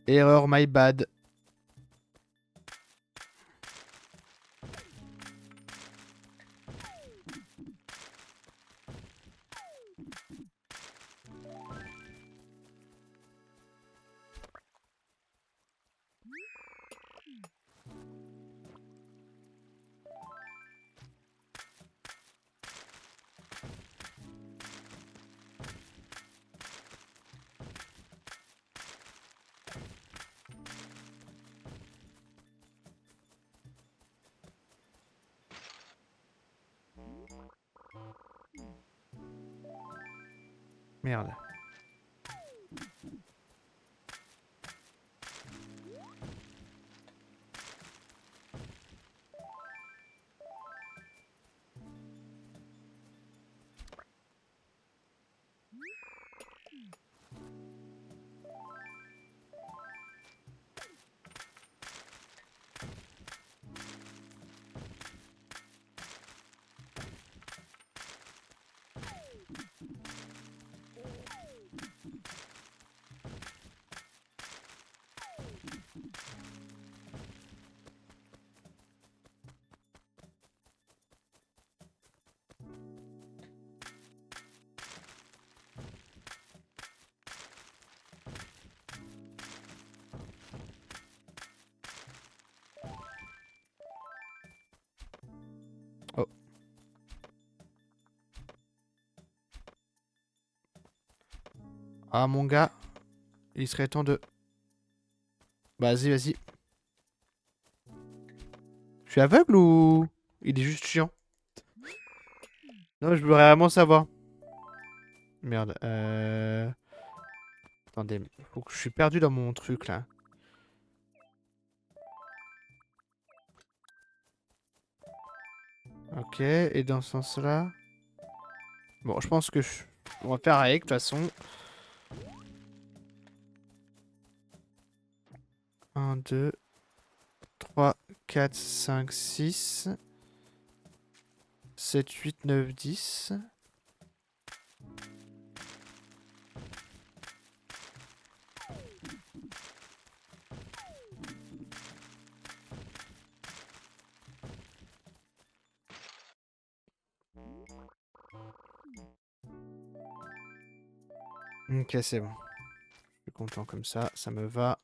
Erreur, my bad. Merde. Oh. Ah, mon gars. Il serait temps de... Vas-y, vas-y. Je suis aveugle ou... Il est juste chiant? Non, je voudrais vraiment savoir. Merde. Attendez. Faut que je suis perdu dans mon truc, là. Ok, et dans ce sens-là... Bon, je pense que on va faire avec, de toute façon. 1, 2, 3, 4, 5, 6, 7, 8, 9, 10. Ok, c'est bon. Je suis content comme ça me va.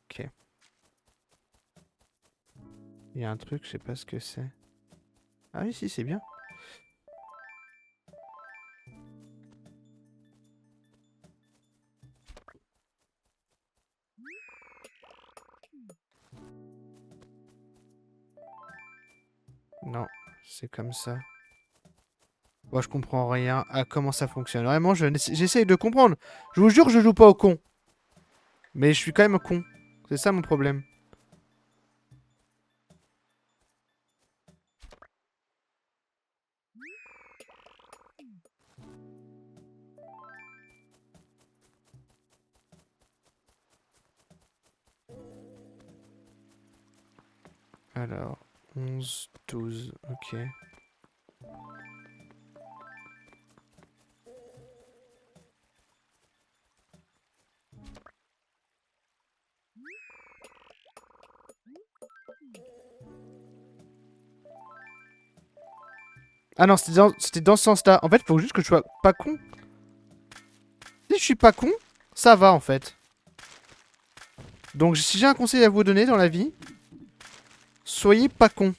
Ok. Il y a un truc, je sais pas ce que c'est. Ah oui, si, c'est bien. Non, c'est comme ça. Moi, je comprends rien à comment ça fonctionne. Vraiment, j'essaye de comprendre. Je vous jure, je joue pas au con. Mais je suis quand même con. C'est ça mon problème. Alors, 11, 12, ok. Ah non, c'était dans ce sens-là. En fait, faut juste que je sois pas con. Si je suis pas con, ça va en fait. Donc si j'ai un conseil à vous donner dans la vie, soyez pas con.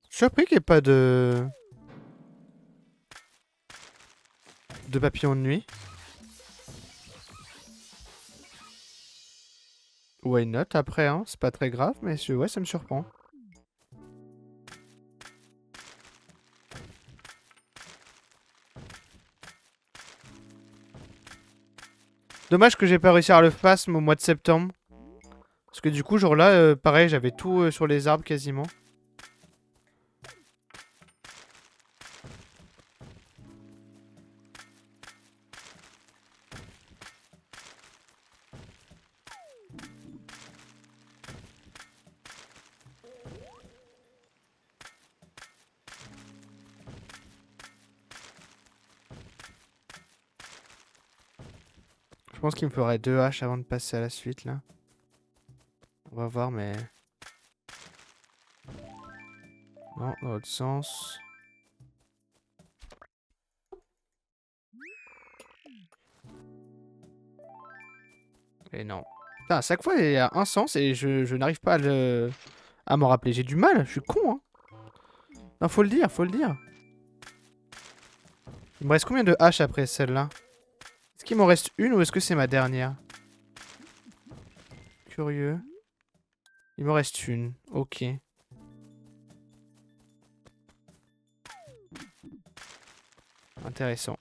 Je suis surpris qu'il n'y ait pas de papillons de nuit. Why not après, hein, c'est pas très grave, mais ouais, ça me surprend. Dommage que j'ai pas réussi à le phasme au mois de septembre. Parce que du coup, genre là, pareil, j'avais tout sur les arbres quasiment. Je pense qu'il me faudrait 2 haches avant de passer à la suite là. On va voir, mais... Non, dans l'autre sens. Et non. Putain, à chaque fois, il y a un sens et je n'arrive pas à m'en rappeler. J'ai du mal, je suis con, hein. Non, faut le dire, faut le dire. Il me reste combien de haches après celle-là? Est-ce qu'il m'en reste une ou est-ce que c'est ma dernière? Curieux. Il me reste une, ok. Intéressant.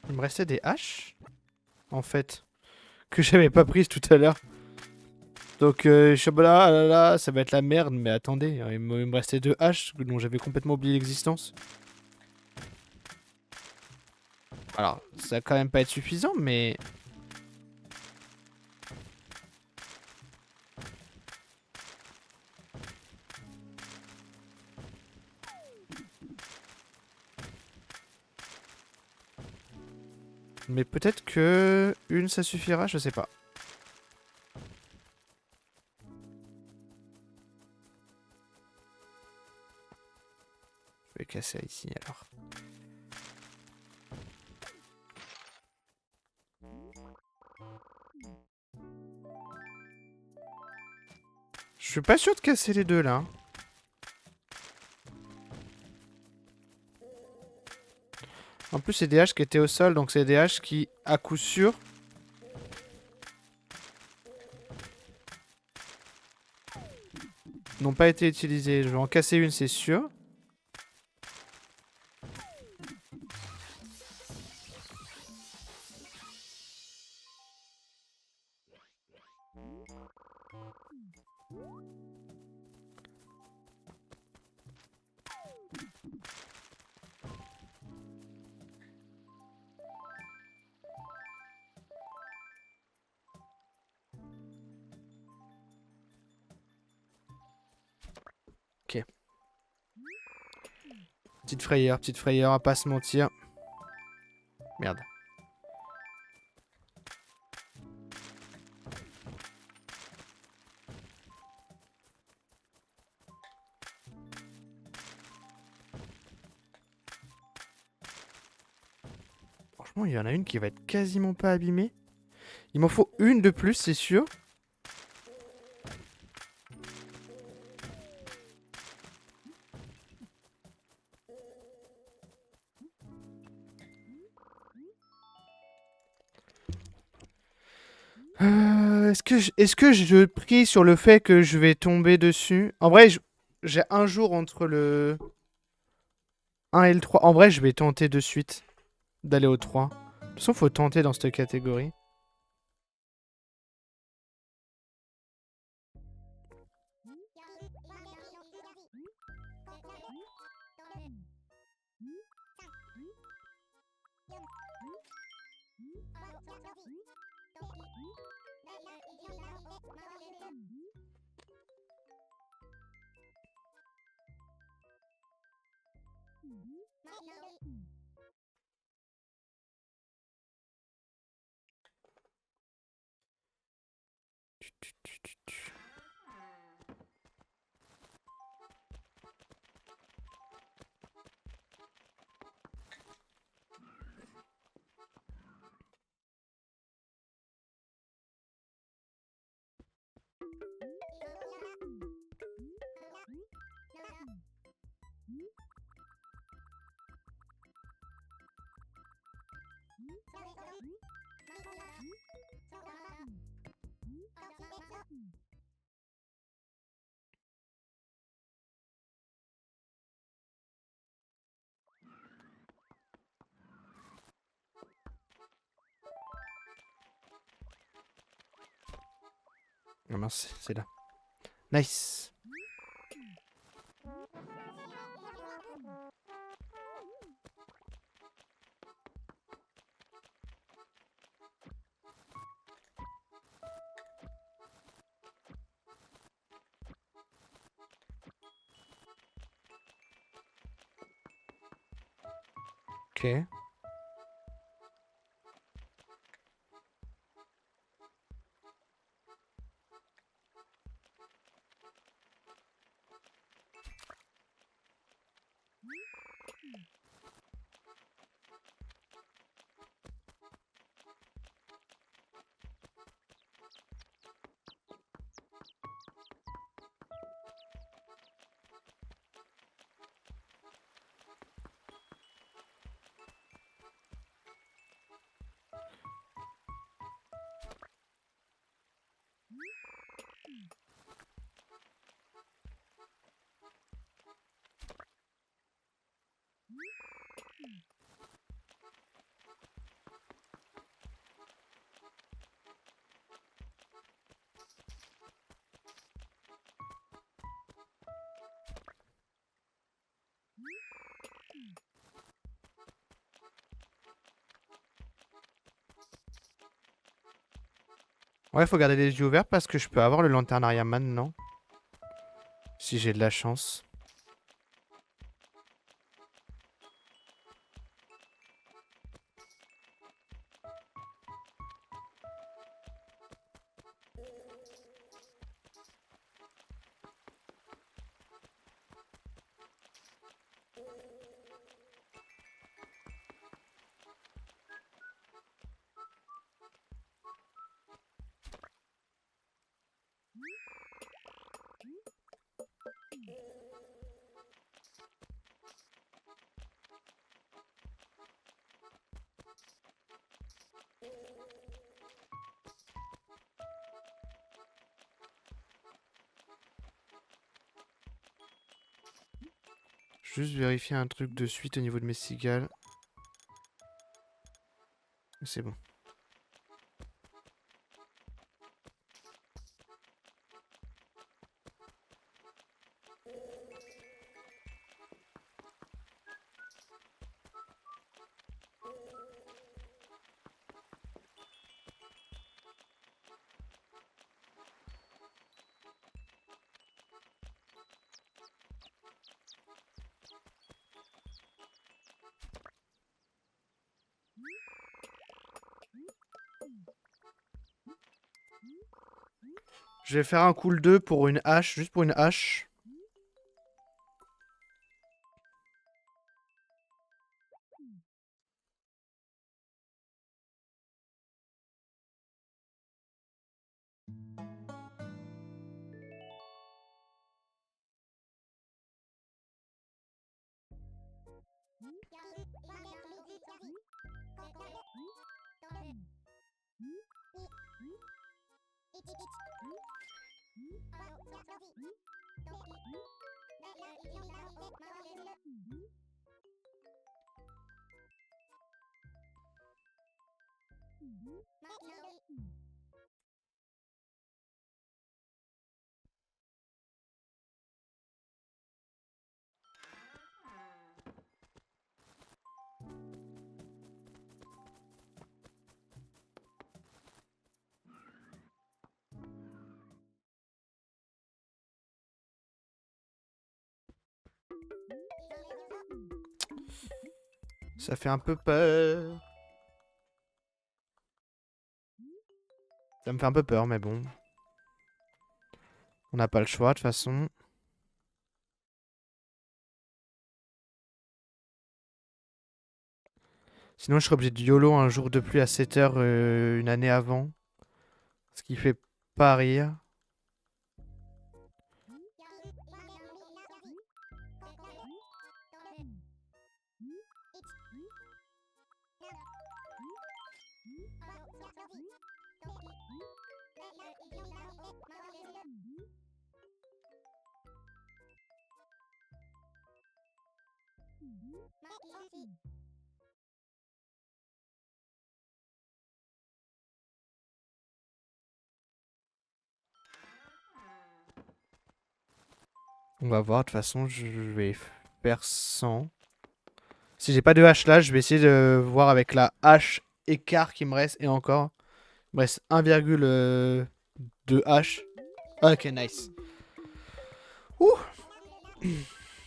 Il me restait des haches, en fait, que j'avais pas prises tout à l'heure. Donc, je suis là, ah là, là, ça va être la merde, mais attendez, il me restait 2 haches dont j'avais complètement oublié l'existence. Alors, ça va quand même pas être suffisant, mais... Mais peut-être que une ça suffira, je sais pas. Je vais casser ici alors. Je suis pas sûr de casser les deux là, hein. En plus, c'est des haches qui étaient au sol, donc c'est des haches qui, à coup sûr... n'ont pas été utilisées. Je vais en casser une, c'est sûr. Petite frayeur, à pas se mentir. Merde. Franchement, il y en a une qui va être quasiment pas abîmée. Il m'en faut une de plus, c'est sûr. Est-ce que je prie sur le fait que je vais tomber dessus? En vrai, j'ai un jour entre le 1 et le 3. En vrai, je vais tenter de suite d'aller au 3. De toute façon, faut tenter dans cette catégorie. Ah mince, c'est là. Nice. Ok. Ouais, faut garder les yeux ouverts parce que je peux avoir le lanternariat maintenant. Si j'ai de la chance. Juste vérifier un truc de suite au niveau de mes cigales. C'est bon. Je vais faire un cool 2 pour une hache, juste pour une hache. Ça fait un peu peur. Ça me fait un peu peur, mais bon. On n'a pas le choix, de toute façon. Sinon, je serais obligé de YOLO un jour de pluie à 7h une année avant. Ce qui fait pas rire. On va voir, de toute façon, je vais faire 100. Si j'ai pas de hache là, je vais essayer de voir avec la hache écart qui me reste. Et encore, il me reste 1,2 hache. Ok, nice. Ouh,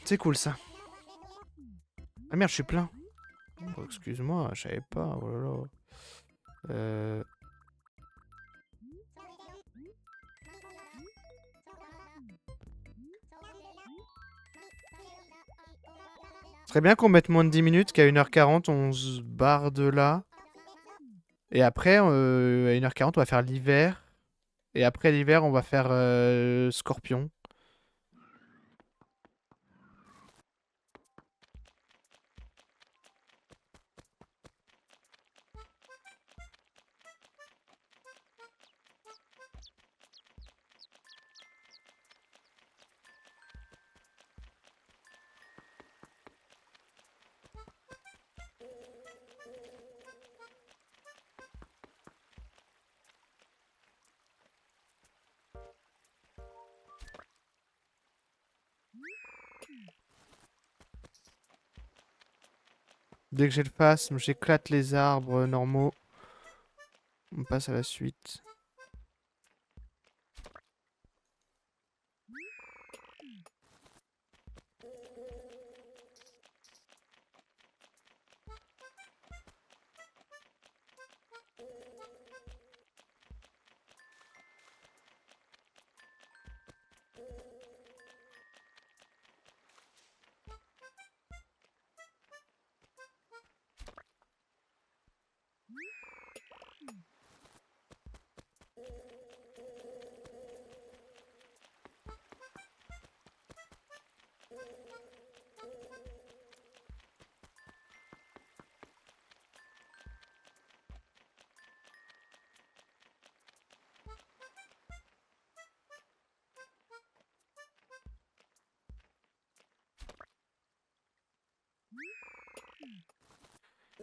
c'est cool ça. Ah merde, je suis plein. Oh, excuse-moi, je savais pas. Oh là là. Euh... Ce serait bien qu'on mette moins de 10 minutes, qu'à 1h40, on se barre de là. Et après, à 1h40, on va faire l'hiver. Et après l'hiver, on va faire Scorpion. Dès que j'ai le phasme, j'éclate les arbres normaux. On passe à la suite.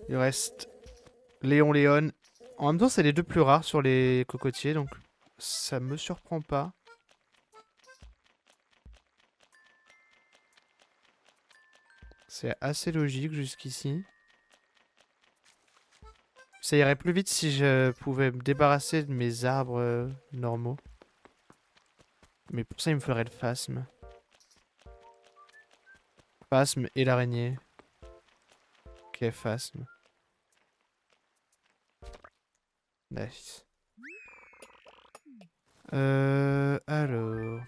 Il reste Léon Léon. En même temps, c'est les deux plus rares sur les cocotiers, donc ça me surprend pas. C'est assez logique jusqu'ici. Ça irait plus vite si je pouvais me débarrasser de mes arbres normaux. Mais pour ça, il me ferait le phasme. Phasme et l'araignée. Ok, phasme. Nice. Alors...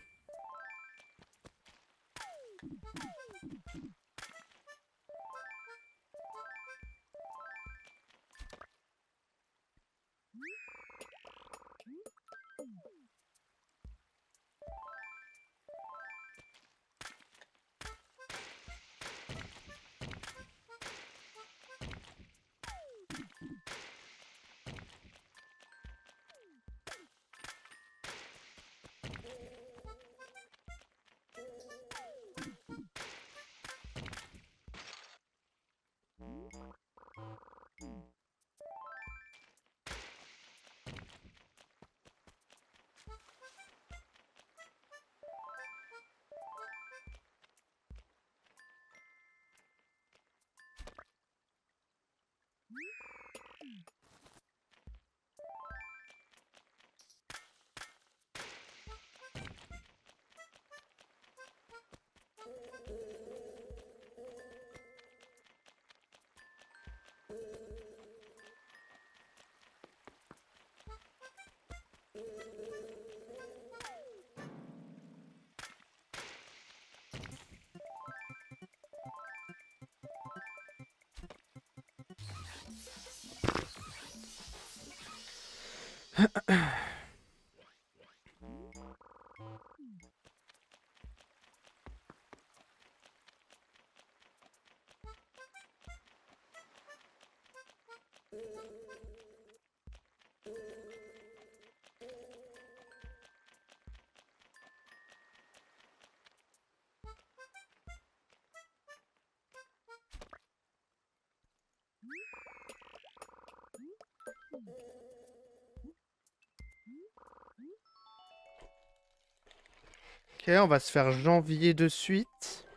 Ok, on va se faire janvier de suite.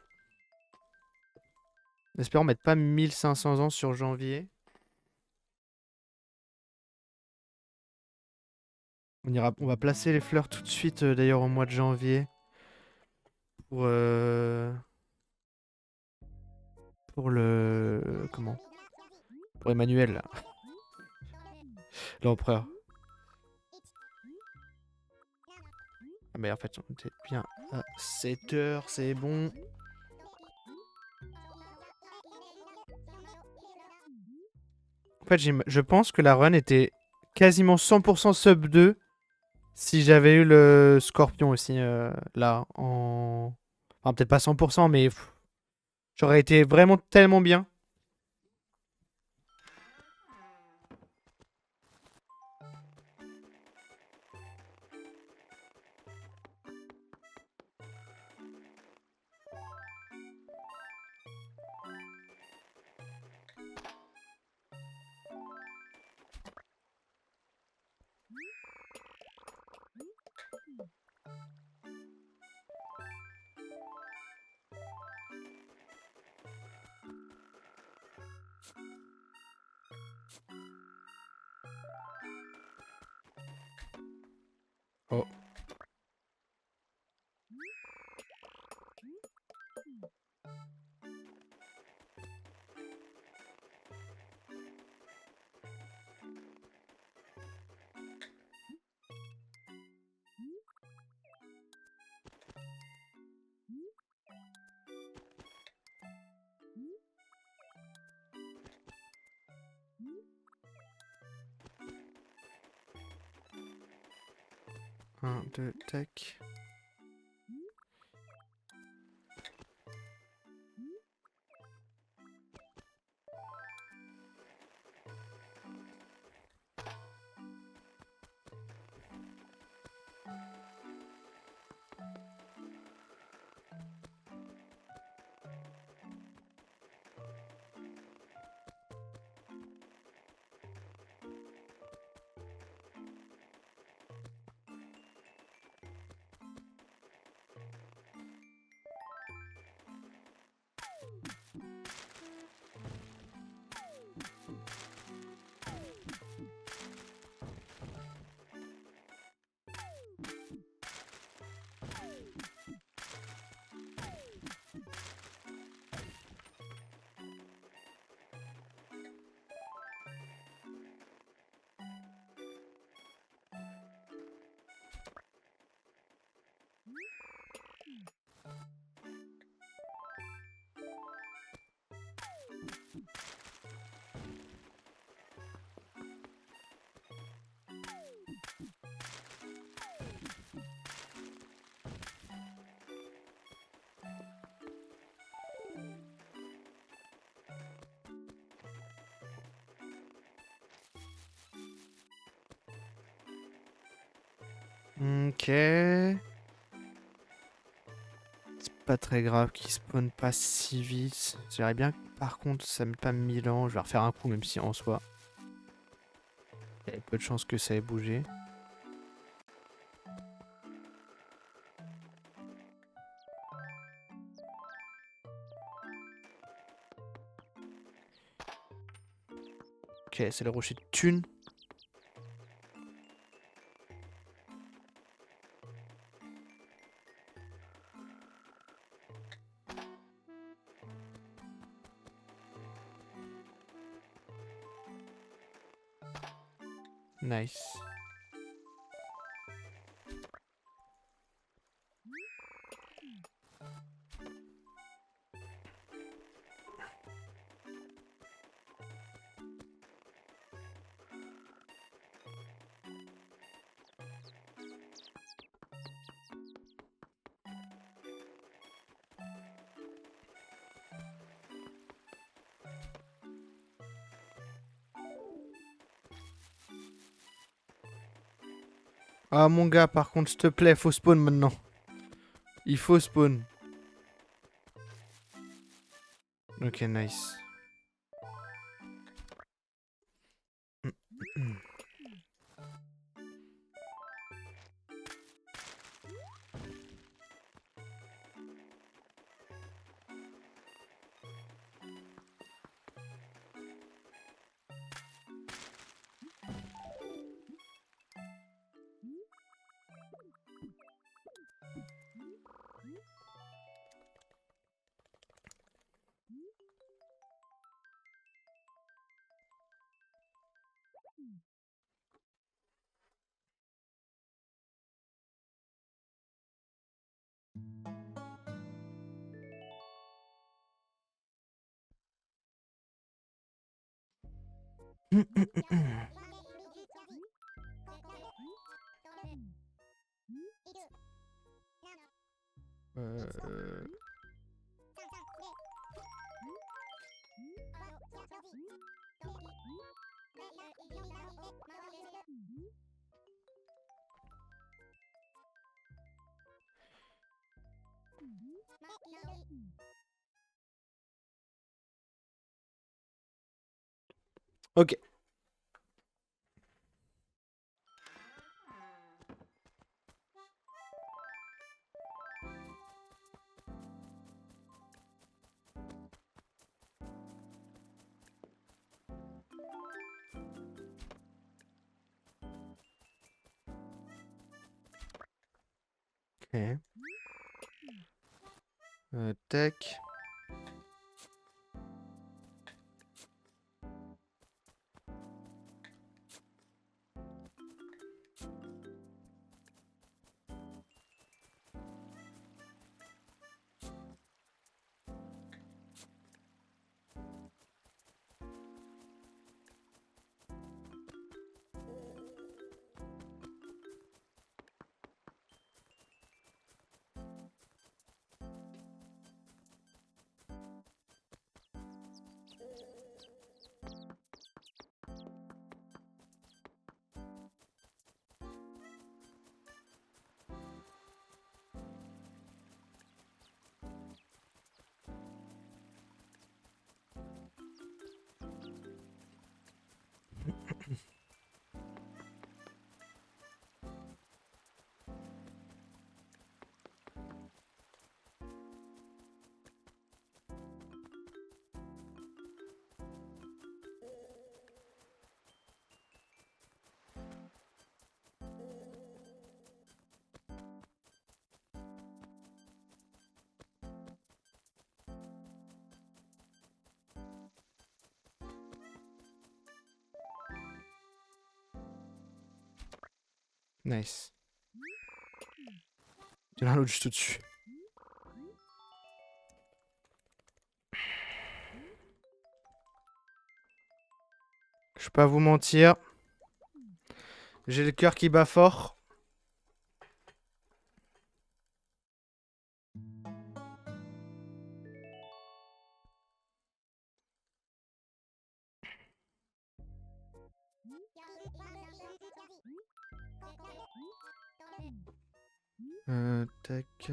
Espérons mettre pas 1500 ans sur janvier. On va placer les fleurs tout de suite, d'ailleurs, au mois de janvier. Pour, pour le... Comment? Pour Emmanuel, là. L'empereur. Ah, mais en fait, on était bien à 7 heures, c'est bon. En fait, je pense que la run était quasiment 100% sub 2 si j'avais eu le scorpion aussi, là, en... Enfin, peut-être pas 100%, mais j'aurais été vraiment tellement bien. Oh. Un, deux, tac. Ok. C'est pas très grave qu'il spawn pas si vite. J'aimerais bien, par contre, ça met pas 1000 ans. Je vais refaire un coup, même si en soi, il y a peu de chances que ça ait bougé. Ok, c'est le rocher de thune. Nice. Ah mon gars, par contre, s'il te plaît, faut spawn maintenant. Il faut spawn. Ok, nice. Euh... Ok. Ok. Tac. Nice. Il y en a un autre juste au-dessus. Je vais pas vous mentir. J'ai le cœur qui bat fort. Tac.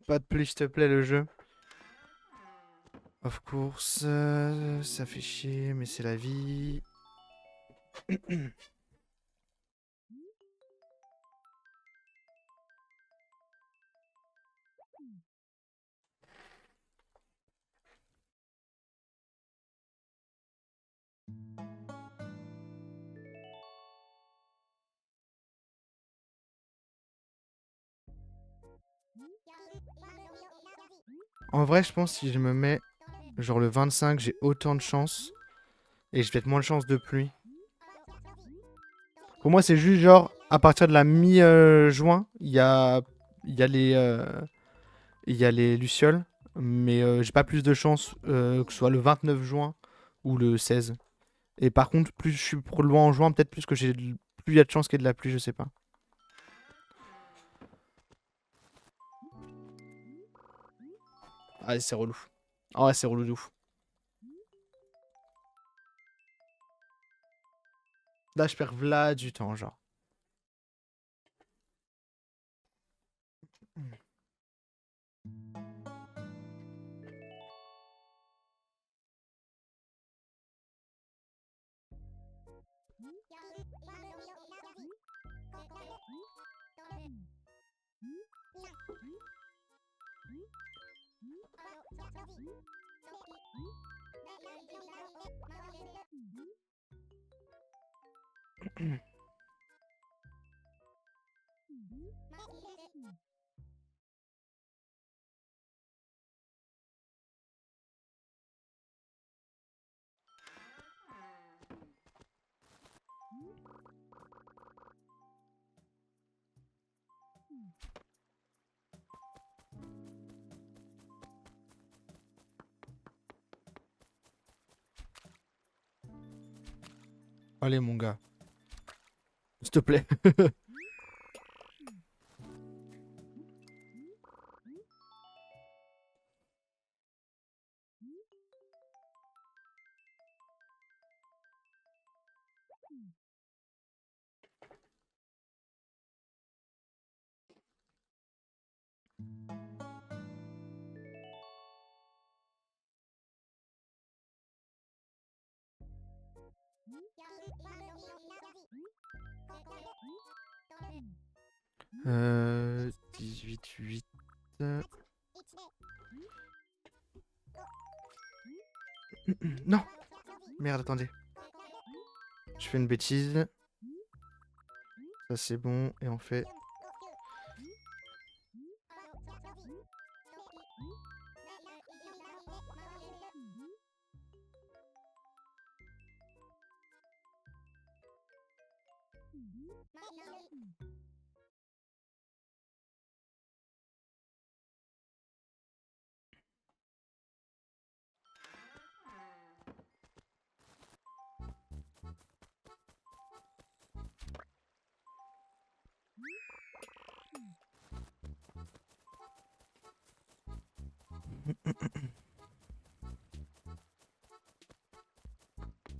Pas de plus, s'il te plaît, le jeu. Of course, ça fait chier, mais c'est la vie. En vrai, je pense que si je me mets genre le 25, j'ai autant de chance. Et j'ai peut-être moins de chance de pluie. Pour moi, c'est juste genre, à partir de la mi-juin, il y a les lucioles. Mais j'ai pas plus de chance que ce soit le 29 juin ou le 16. Et par contre, plus je suis trop loin en juin, peut-être plus il y a de chances qu'il y ait de la pluie, je sais pas. Ah, c'est relou. Ah ouais, c'est relou de ouf. Là, je perds v'là du temps, genre. Allez, mon gars. S'il te plaît. Euh, 18, 8. Non. Merde, attendez. Je fais une bêtise. Ça, c'est bon. Et on fait...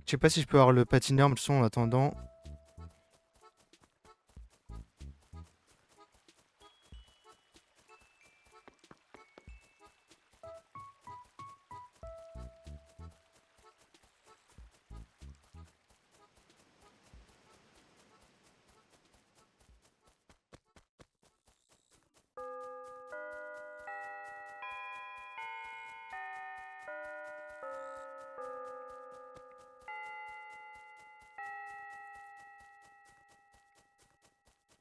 Je sais pas si je peux avoir le patineur, mais de toute façon, en attendant...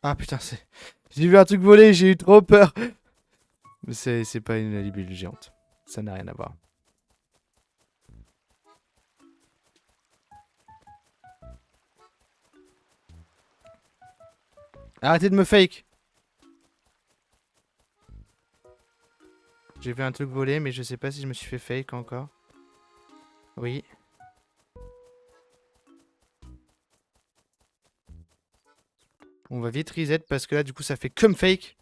Ah putain, c'est... J'ai vu un truc voler, j'ai eu trop peur. Mais c'est pas une libellule géante. Ça n'a rien à voir. Arrêtez de me fake. J'ai vu un truc voler, mais je sais pas si je me suis fait fake encore. Oui. On va vite reset parce que là, du coup, ça fait comme fake.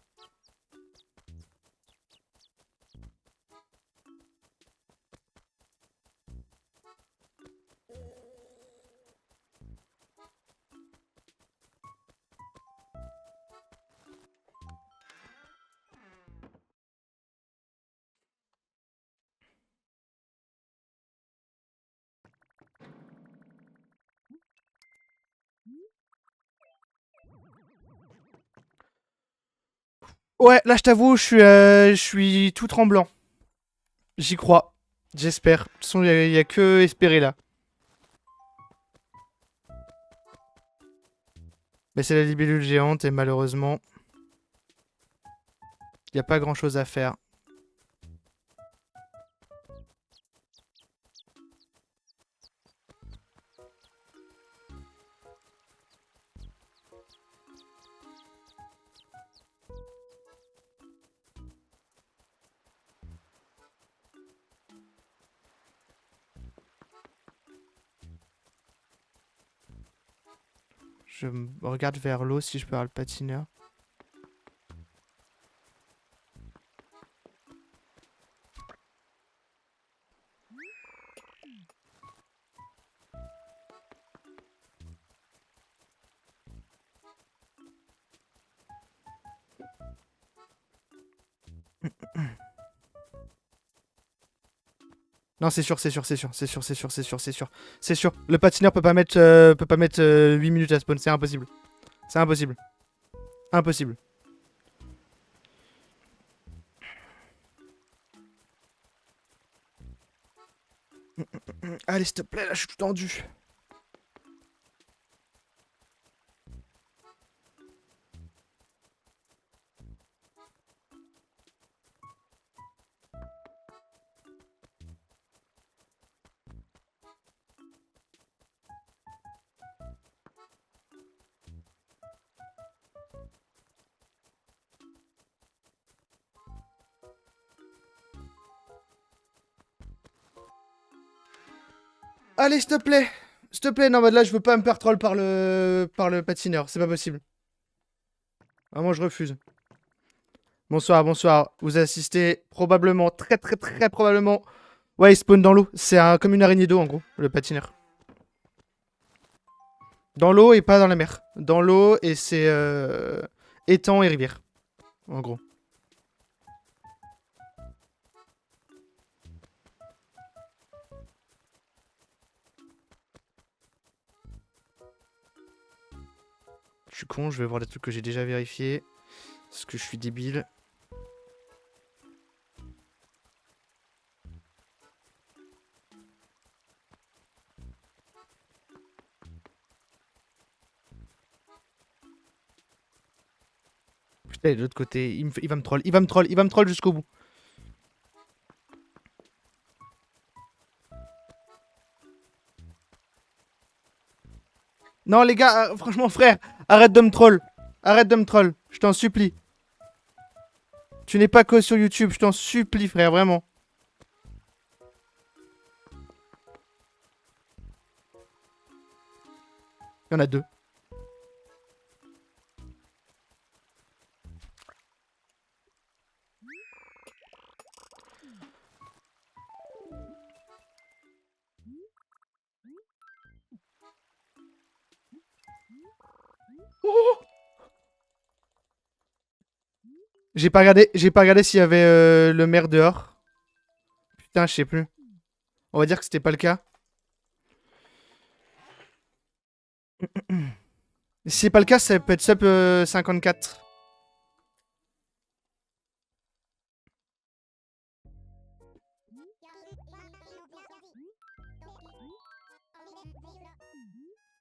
Ouais, là, je t'avoue, je suis tout tremblant. J'y crois. J'espère. De toute façon, il y a que espérer là. Mais c'est la libellule géante et malheureusement, il n'y a pas grand chose à faire. Je regarde vers l'eau si je peux avoir le patineur. Non, c'est sûr, c'est sûr, c'est sûr, c'est sûr, c'est sûr, c'est sûr, c'est sûr. C'est sûr. Le patineur peut pas mettre 8 minutes à spawn, c'est impossible. C'est impossible. Impossible. Allez, s'il te plaît, là, je suis tout tendu. Allez, s'il te plaît. S'il te plaît, non, mais là, je veux pas me faire troll par le patineur. C'est pas possible. Vraiment, je refuse. Bonsoir, bonsoir. Vous assistez probablement, très probablement. Ouais, il spawn dans l'eau. C'est comme une araignée d'eau, en gros, le patineur. Dans l'eau et pas dans la mer. Dans l'eau et c'est étang et rivière. En gros. Je suis con, je vais voir des trucs que j'ai déjà vérifiés. Parce que je suis débile. Putain, il est de l'autre côté. Il va me troll. Il va me troll. Il va me troll jusqu'au bout. Non, les gars, franchement, frère, arrête de me troll. Arrête de me troll. Je t'en supplie. Tu n'es pas que sur YouTube. Je t'en supplie, frère, vraiment. Il y en a deux. Oh, j'ai pas regardé s'il y avait le maire dehors. Putain, je sais plus. On va dire que c'était pas le cas. Si c'est pas le cas, ça peut être sub 54.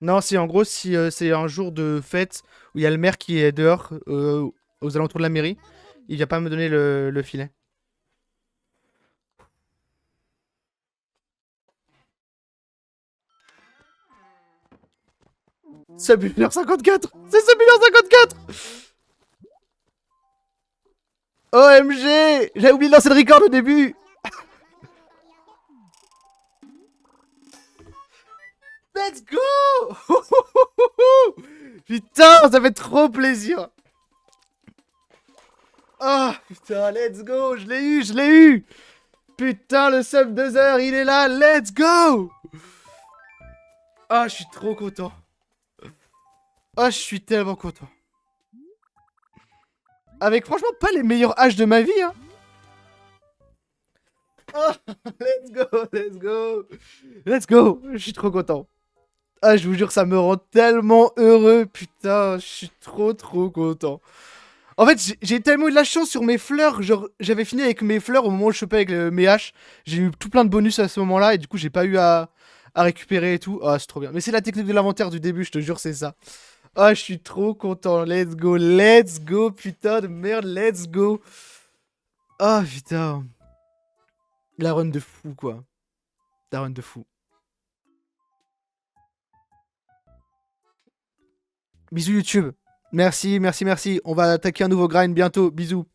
Non, c'est en gros si c'est un jour de fête où il y a le maire qui est dehors aux alentours de la mairie, il vient pas me donner le filet. Sub 1h54. C'est sub 1h54. OMG. J'avais oublié de lancer le record au début. Let's go. Putain, ça fait trop plaisir. Ah, putain, let's go. Je l'ai eu, je l'ai eu. Putain, le sub 2 heures, il est là. Let's go. Ah, je suis trop content. Ah, je suis tellement content. Avec franchement pas les meilleurs haches de ma vie, hein. Ah, let's go, let's go. Let's go. Je suis trop content. Ah, je vous jure, ça me rend tellement heureux. Putain, je suis trop content. En fait, j'ai tellement eu de la chance sur mes fleurs. Genre, j'avais fini avec mes fleurs au moment où je chopais avec mes haches. J'ai eu tout plein de bonus à ce moment-là. Et du coup, j'ai pas eu à récupérer et tout. Ah, c'est trop bien. Mais c'est la technique de l'inventaire du début, je te jure, c'est ça. Ah, je suis trop content. Let's go, putain de merde, let's go. Ah, putain. La run de fou, quoi. La run de fou. Bisous YouTube. Merci. On va attaquer un nouveau grind bientôt. Bisous.